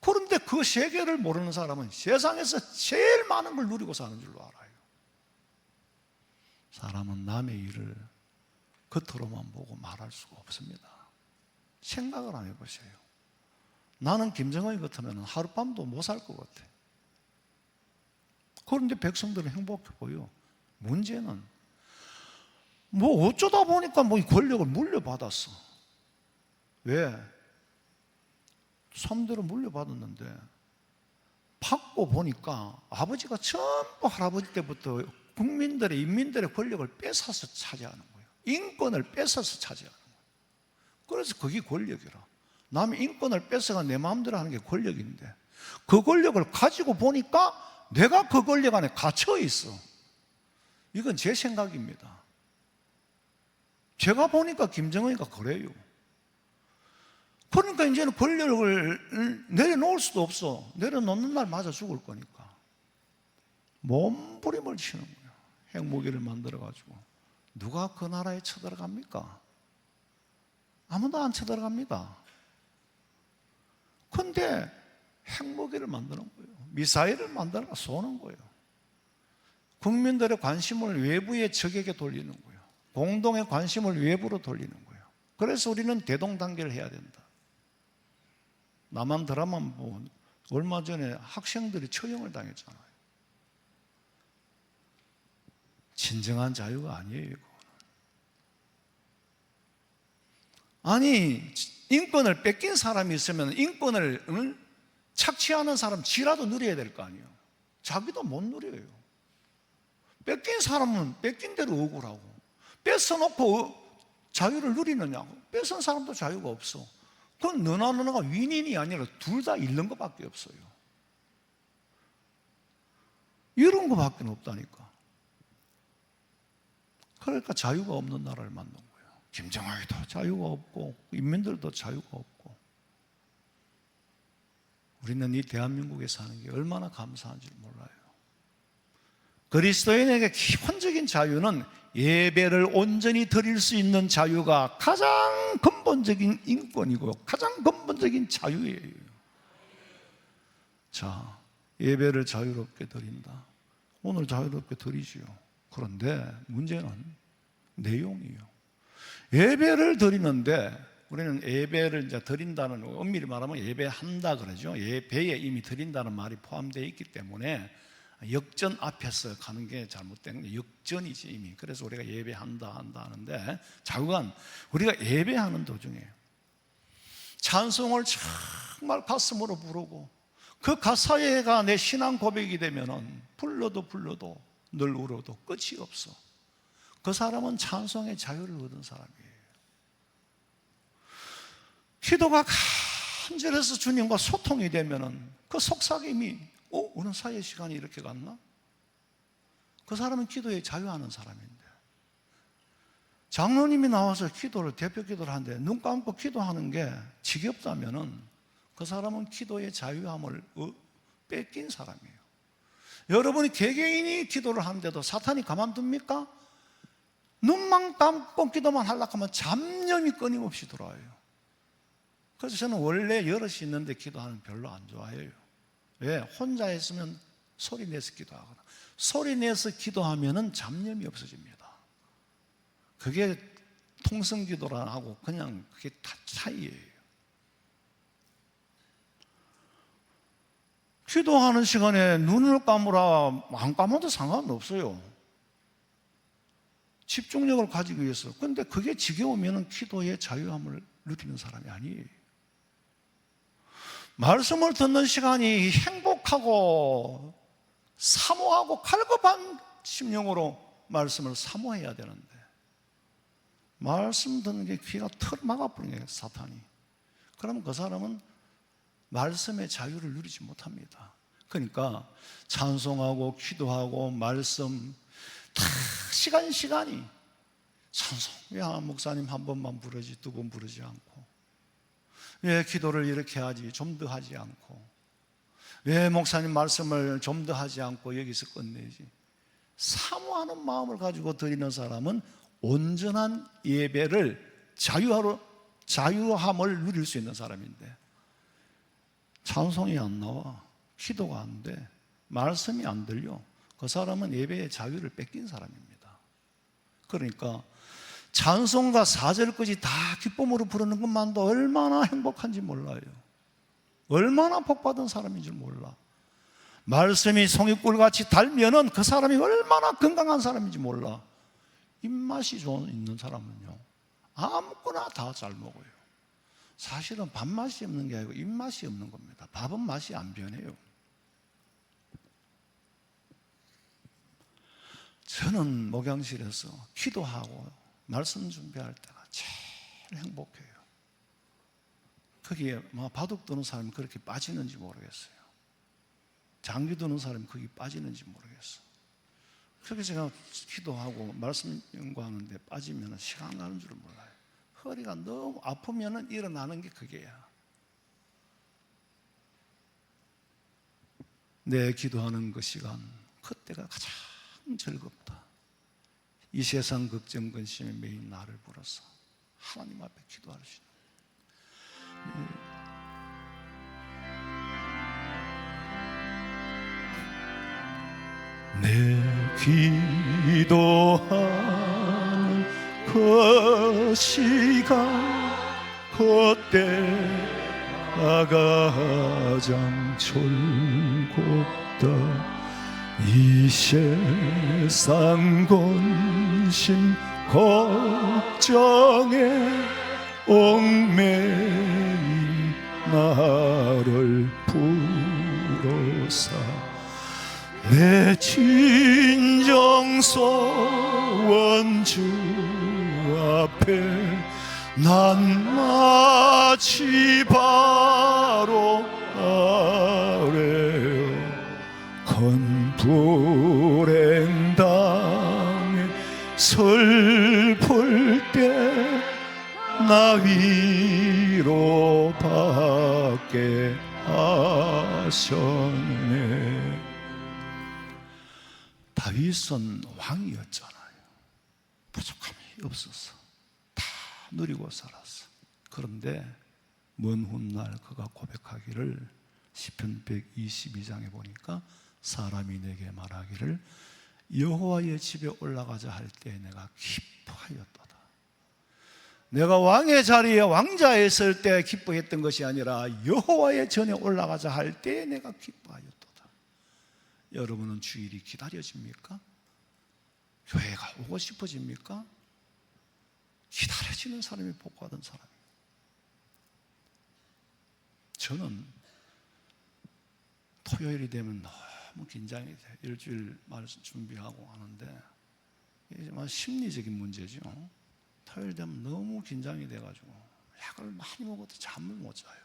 그런데 그 세계를 모르는 사람은 세상에서 제일 많은 걸 누리고 사는 줄로 알아요. 사람은 남의 일을 겉으로만 보고 말할 수가 없습니다. 생각을 안 해보세요. 나는 김정은이 같으면 하룻밤도 못 살 것 같아. 그런데 백성들은 행복해 보여. 문제는 어쩌다 보니까 이 권력을 물려받았어. 왜? 3대로 물려받았는데 받고 보니까 아버지가 전부 할아버지 때부터 국민들의, 인민들의 권력을 뺏어서 차지하는 거예요. 인권을 뺏어서 차지하는 거예요. 그래서 그게 권력이라. 남의 인권을 뺏어가 내 마음대로 하는 게 권력인데, 그 권력을 가지고 보니까 내가 그 권력 안에 갇혀 있어. 이건 제 생각입니다. 제가 보니까 김정은이가 그래요. 그러니까 이제는 권력을 내려놓을 수도 없어. 내려놓는 날 맞아 죽을 거니까 몸부림을 치는 거예요. 핵무기를 만들어가지고. 누가 그 나라에 쳐들어갑니까? 아무도 안 쳐들어갑니다. 근데 핵무기를 만드는 거예요. 미사일을 만들어 쏘는 거예요. 국민들의 관심을 외부의 적에게 돌리는 거예요. 공동의 관심을 외부로 돌리는 거예요. 그래서 우리는 대동단계를 해야 된다. 남한 드라마 보면 얼마 전에 학생들이 처형을 당했잖아요. 진정한 자유가 아니에요, 이거는. 아니, 인권을 뺏긴 사람이 있으면 인권을 착취하는 사람 지라도 누려야 될 거 아니에요. 자기도 못 누려요. 뺏긴 사람은 뺏긴 대로 억울하고, 뺏어놓고 자유를 누리느냐고. 뺏은 사람도 자유가 없어. 그건 너나가 윈윈이 아니라 둘 다 잃는 것밖에 없어요. 이런 것밖에 없다니까. 그러니까 자유가 없는 나라를 만든 거예요. 김정은도 자유가 없고 인민들도 자유가 없고. 우리는 이 대한민국에 사는 게 얼마나 감사한지 몰라요. 그리스도인에게 기본적인 자유는 예배를 온전히 드릴 수 있는 자유가 가장 근본적인 인권이고 가장 근본적인 자유예요. 자, 예배를 자유롭게 드린다. 오늘 자유롭게 드리지요. 그런데 문제는 내용이에요. 예배를 드리는데 우리는 예배를 이제 드린다는, 엄밀히 말하면 예배한다 그러죠. 예배에 이미 드린다는 말이 포함되어 있기 때문에 역전 앞에서 가는 게 잘못된 게 역전이지 이미. 그래서 우리가 예배한다 한다 하는데, 자꾸간 우리가 예배하는 도중에 찬송을 정말 가슴으로 부르고 그 가사가 내 신앙 고백이 되면은 불러도 늘 울어도 끝이 없어. 그 사람은 찬송의 자유를 얻은 사람이에요. 기도가 간절해서 주님과 소통이 되면은 그 속삭임이 어느 사이에 시간이 이렇게 갔나? 그 사람은 기도에 자유하는 사람인데, 장로님이 나와서 기도를, 대표 기도를 하는데 눈 감고 기도하는 게 지겹다면은 그 사람은 기도의 자유함을 뺏긴 사람이에요. 여러분이 개개인이 기도를 하는데도 사탄이 가만둡니까? 눈만 감고 기도만 하려고 하면 잡념이 끊임없이 들어와요. 그래서 저는 원래 여럿이 있는데 기도하는 별로 안 좋아해요. 왜? 혼자 있으면 소리 내서 기도하거나, 소리 내서 기도하면은 잡념이 없어집니다. 그게 통성기도라고 그냥 그게 다 차이예요. 기도하는 시간에 눈을 감으라 안 감아도 상관없어요. 집중력을 가지기 위해서. 그런데 그게 지겨우면 기도의 자유함을 누리는 사람이 아니에요. 말씀을 듣는 시간이 행복하고 사모하고 갈급한 심령으로 말씀을 사모해야 되는데, 말씀 듣는 게 귀가 털 막아버리는 거예요, 사탄이. 그러면 그 사람은 말씀의 자유를 누리지 못합니다. 그러니까 찬송하고 기도하고 말씀 다 시간이 찬송, 왜 목사님 한 번만 부르지 두 번 부르지 않고, 왜 기도를 이렇게 하지 좀 더 하지 않고, 왜 목사님 말씀을 좀 더 하지 않고 여기서 끝내지. 사모하는 마음을 가지고 드리는 사람은 온전한 예배를 자유함을 누릴 수 있는 사람인데, 찬송이 안 나와, 기도가 안 돼, 말씀이 안 들려, 그 사람은 예배의 자유를 뺏긴 사람입니다. 그러니까 찬송가 4절까지 다 기쁨으로 부르는 것만도 얼마나 행복한지 몰라요. 얼마나 복받은 사람인 줄 몰라. 말씀이 송이꿀같이 달면은 그 사람이 얼마나 건강한 사람인지 몰라. 입맛이 있는 사람은요, 아무거나 다 잘 먹어요. 사실은 밥맛이 없는 게 아니고 입맛이 없는 겁니다. 밥은 맛이 안 변해요. 저는 목양실에서 기도하고 말씀 준비할 때가 제일 행복해요. 거기에 바둑 두는 사람이 그렇게 빠지는지 모르겠어요. 장기 두는 사람이 거기 빠지는지 모르겠어. 그렇게 제가 기도하고 말씀 연구하는데 빠지면 시간 가는 줄 몰라요. 허리가 너무 아프면 일어나는 게 그게야. 내 기도하는 그 시간, 그때가 가장 즐겁다. 이 세상 걱정 근심에 매인 나를 불러서 하나님 앞에 기도할 수 있는 내 기도하는 그 시간, 그때가 가장 즐겁다. 이 세상 근심 걱정에 얽매인 나를 풀어사 내 진정 소원 주 앞에 난 마치 바로 아래요 큰 불행당에 슬플 때 나 위로받게 하셨네. 다윗은 왕이었잖아요. 부족함이 없어서 다 누리고 살았어. 그런데 먼 훗날 그가 고백하기를 시편 122장에 보니까 사람이 내게 말하기를 여호와의 집에 올라가자 할 때 내가 기뻐하였도다. 내가 왕의 자리에 왕자에 있을 때 기뻐했던 것이 아니라 여호와의 전에 올라가자 할 때 내가 기뻐하였도다. 여러분은 주일이 기다려집니까? 교회가 오고 싶어집니까? 기다려지는 사람이 복받은 사람이에요. 저는 토요일이 되면 너무 긴장이 돼. 일주일 말씀 준비하고 하는데 이게 심리적인 문제죠. 토요일 되면 너무 긴장이 돼가지고 약을 많이 먹어도 잠을 못 자요.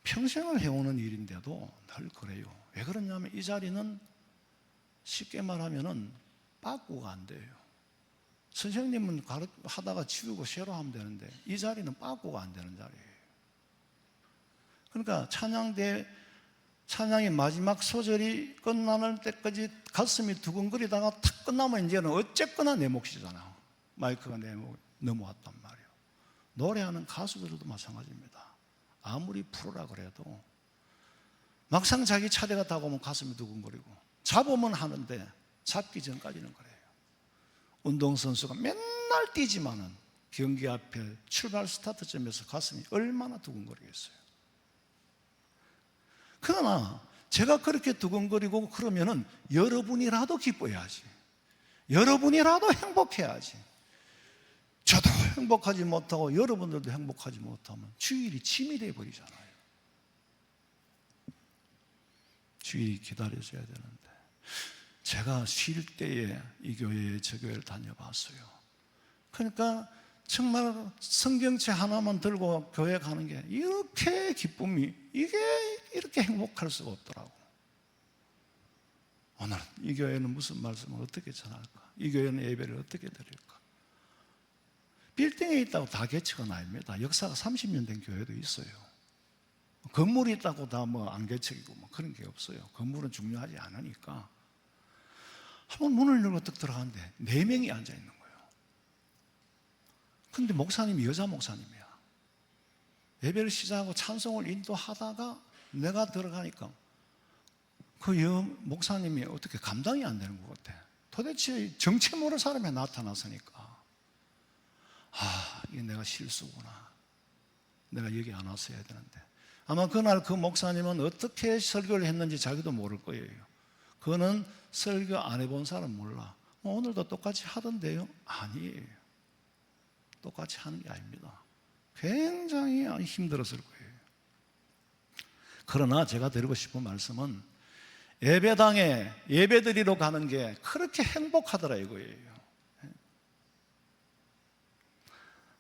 평생을 해오는 일인데도 늘 그래요. 왜 그러냐면 이 자리는 쉽게 말하면은 빠꾸가 안 돼요. 선생님은 하다가 치우고 새로 하면 되는데 이 자리는 빠꾸가 안 되는 자리예요. 그러니까 찬양의 마지막 소절이 끝나는 때까지 가슴이 두근거리다가 탁 끝나면 이제는 어쨌거나 내 몫이잖아. 마이크가 내 몫 넘어왔단 말이에요. 노래하는 가수들도 마찬가지입니다. 아무리 프로라 그래도 막상 자기 차례가 다가오면 가슴이 두근거리고 잡으면 하는데 잡기 전까지는 그래요. 운동선수가 맨날 뛰지만은 경기 앞에 출발 스타트점에서 가슴이 얼마나 두근거리겠어요. 그러나 제가 그렇게 두근거리고 그러면은 여러분이라도 기뻐해야지. 여러분이라도 행복해야지. 저도 행복하지 못하고 여러분들도 행복하지 못하면 주일이 짐이 되어버리잖아요. 주일이 기다려져야 되는데 제가 쉴 때에 이 교회에 저 교회를 다녀봤어요. 그러니까 정말 성경책 하나만 들고 교회 가는 게 이렇게 기쁨이 이게 이렇게 행복할 수가 없더라고. 오늘 이 교회는 무슨 말씀을 어떻게 전할까? 이 교회는 예배를 어떻게 드릴까? 빌딩에 있다고 다 개척은 아닙니다. 역사가 30년 된 교회도 있어요. 건물이 있다고 다 안 개척이고 그런 게 없어요. 건물은 중요하지 않으니까. 한번 문을 열고 딱 들어가는데 4명이 앉아 있는 거예요. 근데 목사님이 여자 목사님이야. 예배를 시작하고 찬송을 인도하다가 내가 들어가니까 그 목사님이 어떻게 감당이 안 되는 것 같아. 도대체 정체 모를 사람이 나타났으니까 이게 내가 실수구나. 내가 여기 안 왔어야 되는데. 아마 그날 그 목사님은 어떻게 설교를 했는지 자기도 모를 거예요. 그거는 설교 안 해본 사람 몰라. 오늘도 똑같이 하던데요? 아니에요. 똑같이 하는 게 아닙니다. 굉장히 힘들었을 거예요. 그러나 제가 드리고 싶은 말씀은 예배당에 예배드리러 가는 게 그렇게 행복하더라 이거예요.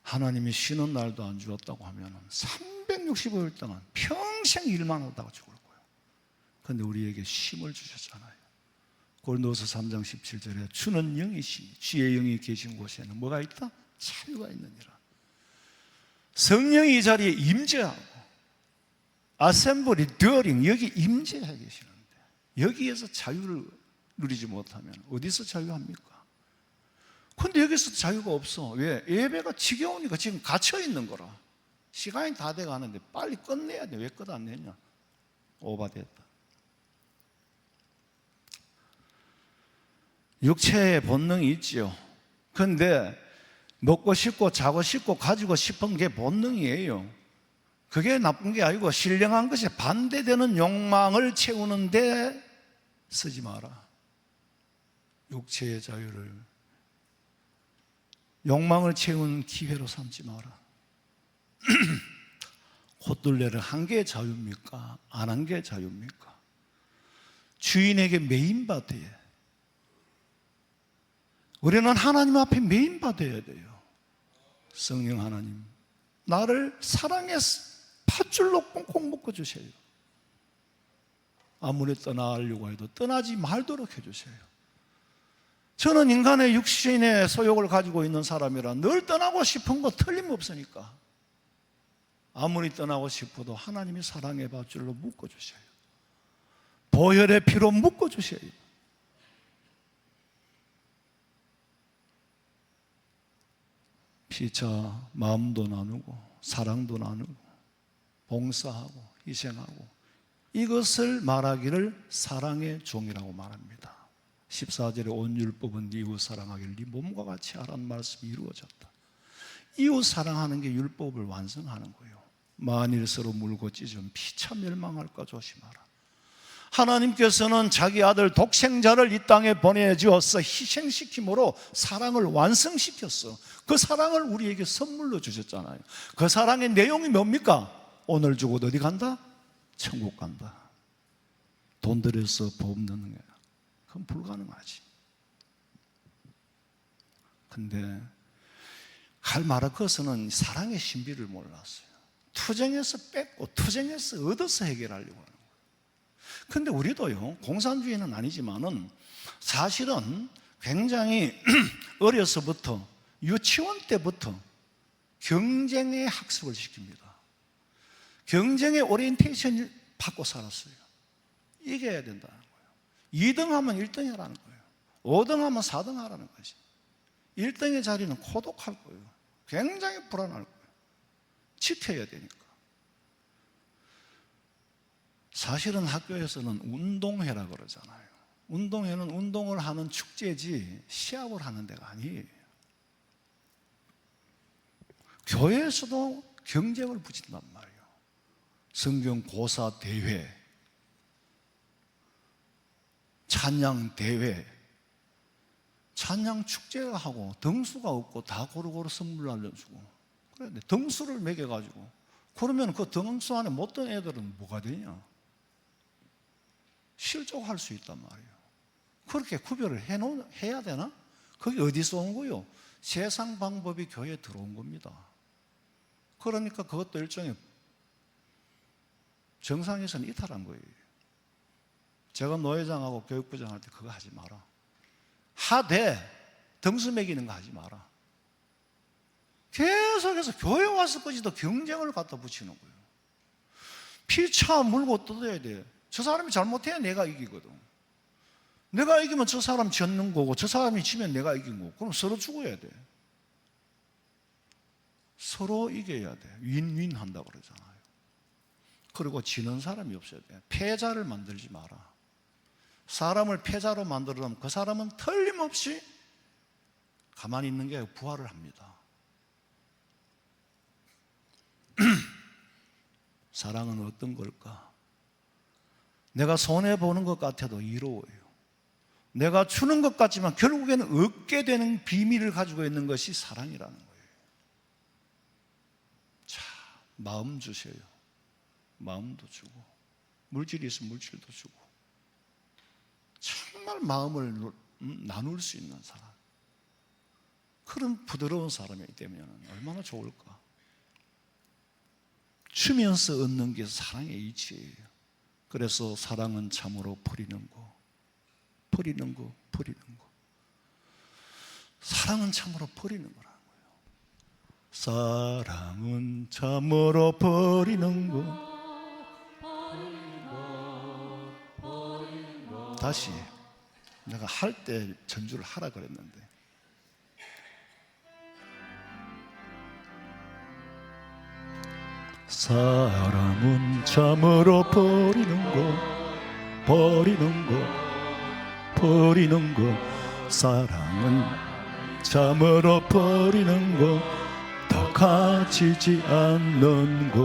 하나님이 쉬는 날도 안 주었다고 하면 365일 동안 평생 일만 하다가 죽을 거예요. 그런데 우리에게 쉼을 주셨잖아요. 고린도서 3장 17절에 주는 영이시니 주의 영이 계신 곳에는 뭐가 있다? 자유가 있느니라. 성령이 이 자리에 임재하고 아셈블리 듀어링 여기 임재하고 계시는데 여기에서 자유를 누리지 못하면 어디서 자유합니까? 근데 여기서 자유가 없어. 왜? 예배가 지겨우니까 지금 갇혀있는 거라. 시간이 다 돼가는데 빨리 끝내야 돼. 왜 끝 안 내냐? 오바됐다. 육체의 본능이 있지요. 근데 먹고 싶고 자고 싶고 가지고 싶은 게 본능이에요. 그게 나쁜 게 아니고 신령한 것에 반대되는 욕망을 채우는데 쓰지 마라. 육체의 자유를 욕망을 채우는 기회로 삼지 마라. 콧둘레를 한 게 자유입니까? 안 한 게 자유입니까? 주인에게 매인받아야. 우리는 하나님 앞에 매인받아야 돼요. 성령 하나님, 나를 사랑의 팥줄로 꽁꽁 묶어주세요. 아무리 떠나려고 해도 떠나지 말도록 해주세요. 저는 인간의 육신의 소욕을 가지고 있는 사람이라 늘 떠나고 싶은 거 틀림없으니까 아무리 떠나고 싶어도 하나님이 사랑의 밧줄로 묶어주세요. 보혈의 피로 묶어주세요. 피차 마음도 나누고 사랑도 나누고 봉사하고 희생하고 이것을 말하기를 사랑의 종이라고 말합니다. 14절에 온 율법은 네 이웃 사랑하기를 네 몸과 같이 하라는 말씀이 이루어졌다. 이웃 사랑하는 게 율법을 완성하는 거예요. 만일 서로 물고 찢으면 피차 멸망할까 조심하라. 하나님께서는 자기 아들 독생자를 이 땅에 보내주어서 희생시킴으로 사랑을 완성시켰어. 그 사랑을 우리에게 선물로 주셨잖아요. 그 사랑의 내용이 뭡니까? 오늘 죽어도 어디 간다? 천국 간다. 돈 들여서 보험 넣는 거야. 그건 불가능하지. 근데 칼마르크스는 사랑의 신비를 몰랐어요. 투쟁해서 뺏고 투쟁해서 얻어서 해결하려고 하는 거예요. 근데 우리도요, 공산주의는 아니지만은 사실은 굉장히 어려서부터 유치원 때부터 경쟁의 학습을 시킵니다. 경쟁의 오리엔테이션을 받고 살았어요. 이겨야 된다는 거예요. 2등 하면 1등 하라는 거예요. 5등 하면 4등 하라는 거지. 1등의 자리는 고독할 거예요. 굉장히 불안할 거예요. 지켜야 되니까. 사실은 학교에서는 운동회라 그러잖아요. 운동회는 운동을 하는 축제지 시합을 하는 데가 아니에요. 교회에서도 경쟁을 붙인단 말이에요. 성경 고사 대회, 찬양 대회, 찬양 축제를 하고 등수가 없고 다 고루고루 선물 알려주고 그런데 등수를 매겨가지고 그러면 그 등수 안에 못 든 애들은 뭐가 되냐? 실족할 수 있단 말이에요. 그렇게 구별을 해야 되나? 그게 어디서 온 거요? 세상 방법이 교회에 들어온 겁니다. 그러니까 그것도 일종의 정상에서는 이탈한 거예요. 제가 노회장하고 교육부장 할 때 그거 하지 마라. 하되 등수 매기는 거 하지 마라. 계속해서 교회 와서까지도 경쟁을 갖다 붙이는 거예요. 피차 물고 뜯어야 돼. 저 사람이 잘못해야 내가 이기거든. 내가 이기면 저 사람 졌는 거고 저 사람이 지면 내가 이긴 거고 그럼 서로 죽어야 돼. 서로 이겨야 돼. 윈윈 한다고 그러잖아요. 그리고 지는 사람이 없어야 돼. 패자를 만들지 마라. 사람을 패자로 만들려면 그 사람은 틀림없이 가만히 있는 게 아니라 부활을 합니다. 사랑은 어떤 걸까? 내가 손해보는 것 같아도 이로워요. 내가 주는 것 같지만 결국에는 얻게 되는 비밀을 가지고 있는 것이 사랑이라는 거예요. 자, 마음 주세요. 마음도 주고 물질이 있으면 물질도 주고 정말 마음을 나눌 수 있는 사람, 그런 부드러운 사람이기 때문에 얼마나 좋을까. 주면서 얻는 게 사랑의 이치예요. 그래서 사랑은 참으로 버리는 거. 사랑은 참으로 버리는 거라는 거예요. 사랑은 참으로 버리는 거. 다시 내가 할 때 전주를 하라 그랬는데, 사랑은 참으로 버리는 거. 사랑은 참으로 버리는 거. 더 가지지 않는 것.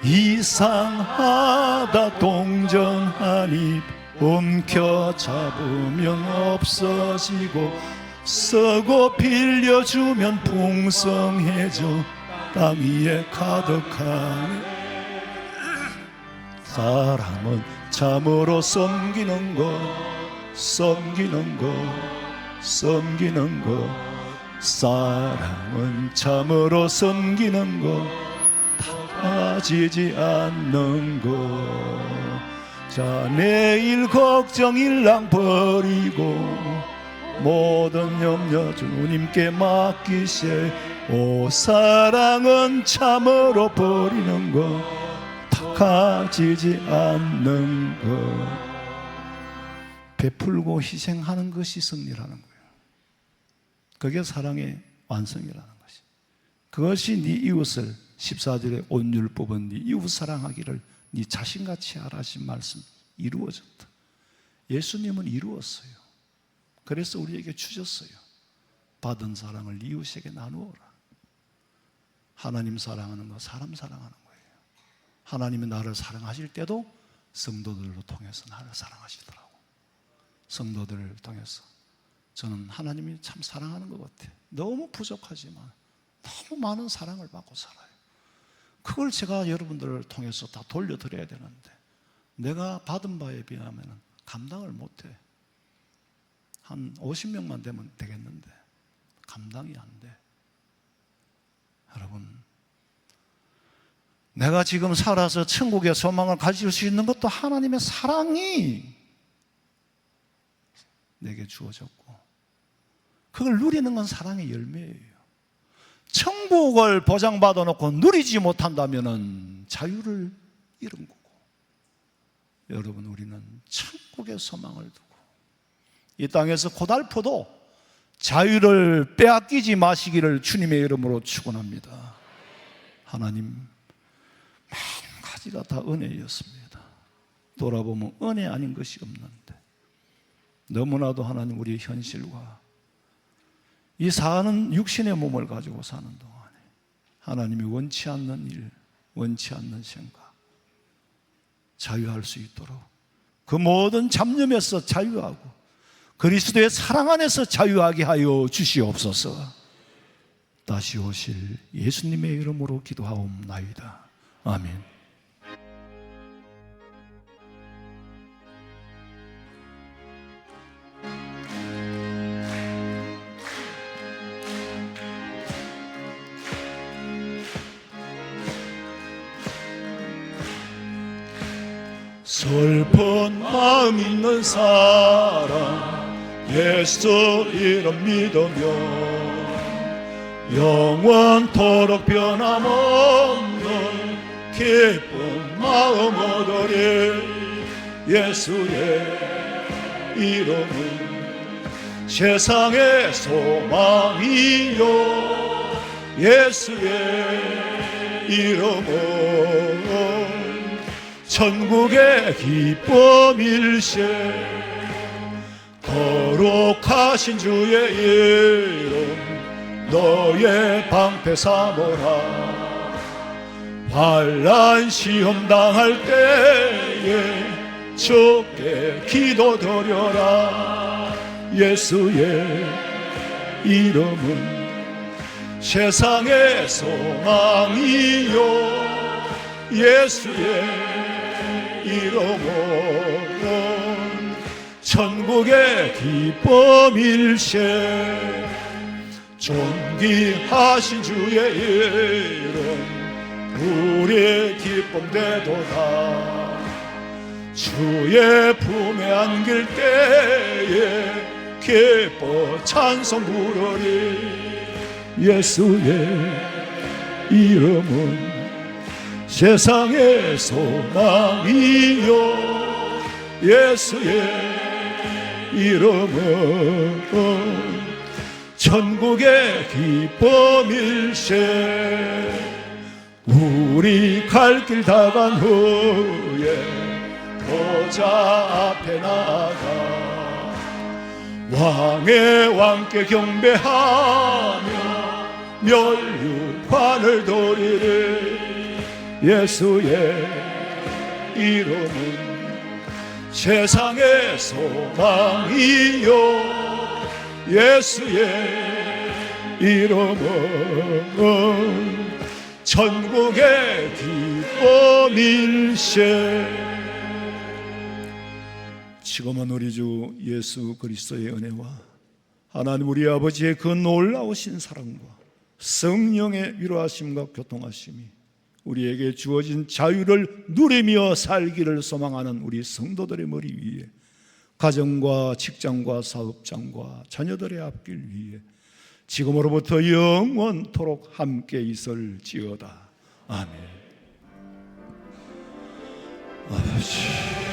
이상하다 동정하니 움켜잡으면 없어지고, 쓰고 빌려주면 풍성해져 땅 위에 가득하네. 사랑은 참으로 섬기는 것. 사랑은 참으로 섬기는 것. 가지지 않는 것. 자, 내일 걱정 일랑 버리고 모든 염려 주님께 맡기세. 오, 사랑은 참으로 버리는 것. 가지지 않는 것. 베풀고 희생하는 것이 승리라는 거예요. 그게 사랑의 완성이라는 것이. 그것이 네 이웃을 14절에 온율법은 네 이웃 사랑하기를 네 자신같이 하라 하신 말씀 이루어졌다. 예수님은 이루었어요. 그래서 우리에게 주셨어요. 받은 사랑을 이웃에게 나누어라. 하나님 사랑하는 거, 사람 사랑하는 거예요. 하나님이 나를 사랑하실 때도 성도들로 통해서 나를 사랑하시더라고. 성도들을 통해서 저는 하나님이 참 사랑하는 것 같아요. 너무 부족하지만 너무 많은 사랑을 받고 살아요. 그걸 제가 여러분들을 통해서 다 돌려드려야 되는데 내가 받은 바에 비하면 감당을 못해. 한 50명만 되면 되겠는데 감당이 안 돼. 여러분, 내가 지금 살아서 천국의 소망을 가질 수 있는 것도 하나님의 사랑이 내게 주어졌고, 그걸 누리는 건 사랑의 열매예요. 천국을 보장받아 놓고 누리지 못한다면 자유를 잃은 거고, 여러분, 우리는 천국의 소망을 두고 이 땅에서 고달퍼도 자유를 빼앗기지 마시기를 주님의 이름으로 축원합니다. 하나님, 많은 가지가 다 은혜였습니다. 돌아보면 은혜 아닌 것이 없는데 너무나도 하나님, 우리의 현실과 이 사는 육신의 몸을 가지고 사는 동안에 하나님이 원치 않는 일, 원치 않는 생각, 자유할 수 있도록 그 모든 잡념에서 자유하고 그리스도의 사랑 안에서 자유하게 하여 주시옵소서. 다시 오실 예수님의 이름으로 기도하옵나이다. 아멘. 슬픈 마음 있는 사람 예수 이름 믿으며 영원토록 변함없는 기쁜 마음 얻으리. 예수의 이름은 세상의 소망이요, 예수의 이름은 천국의 기쁨일세. 거룩하신 주의 이름 너의 방패 삼으라. 환난 시험 당할 때에 주께 기도드려라. 예수의 이름은 세상의 소망이요, 예수의 이름은 천국의 기쁨일세. 존귀하신 주의 이름 우리의 기쁨 되도다. 주의 품에 안길 때에 기뻐 찬송 부르리. 예수의 이름은 세상의 소망이요, 예수의 이름은 천국의 기쁨일세. 우리 갈 길 다 간 후에 보좌 앞에 나가 왕의 왕께 경배하며 멸류관을 돌리리. 예수의 이름은 세상의 소망이요, 예수의 이름은 천국의 기쁨일세. 지금은 우리 주 예수 그리스도의 은혜와 하나님 우리 아버지의 그 놀라우신 사랑과 성령의 위로하심과 교통하심이 우리에게 주어진 자유를 누리며 살기를 소망하는 우리 성도들의 머리 위에, 가정과 직장과 사업장과 자녀들의 앞길 위에 지금으로부터 영원토록 함께 있을지어다. 아멘. 아버지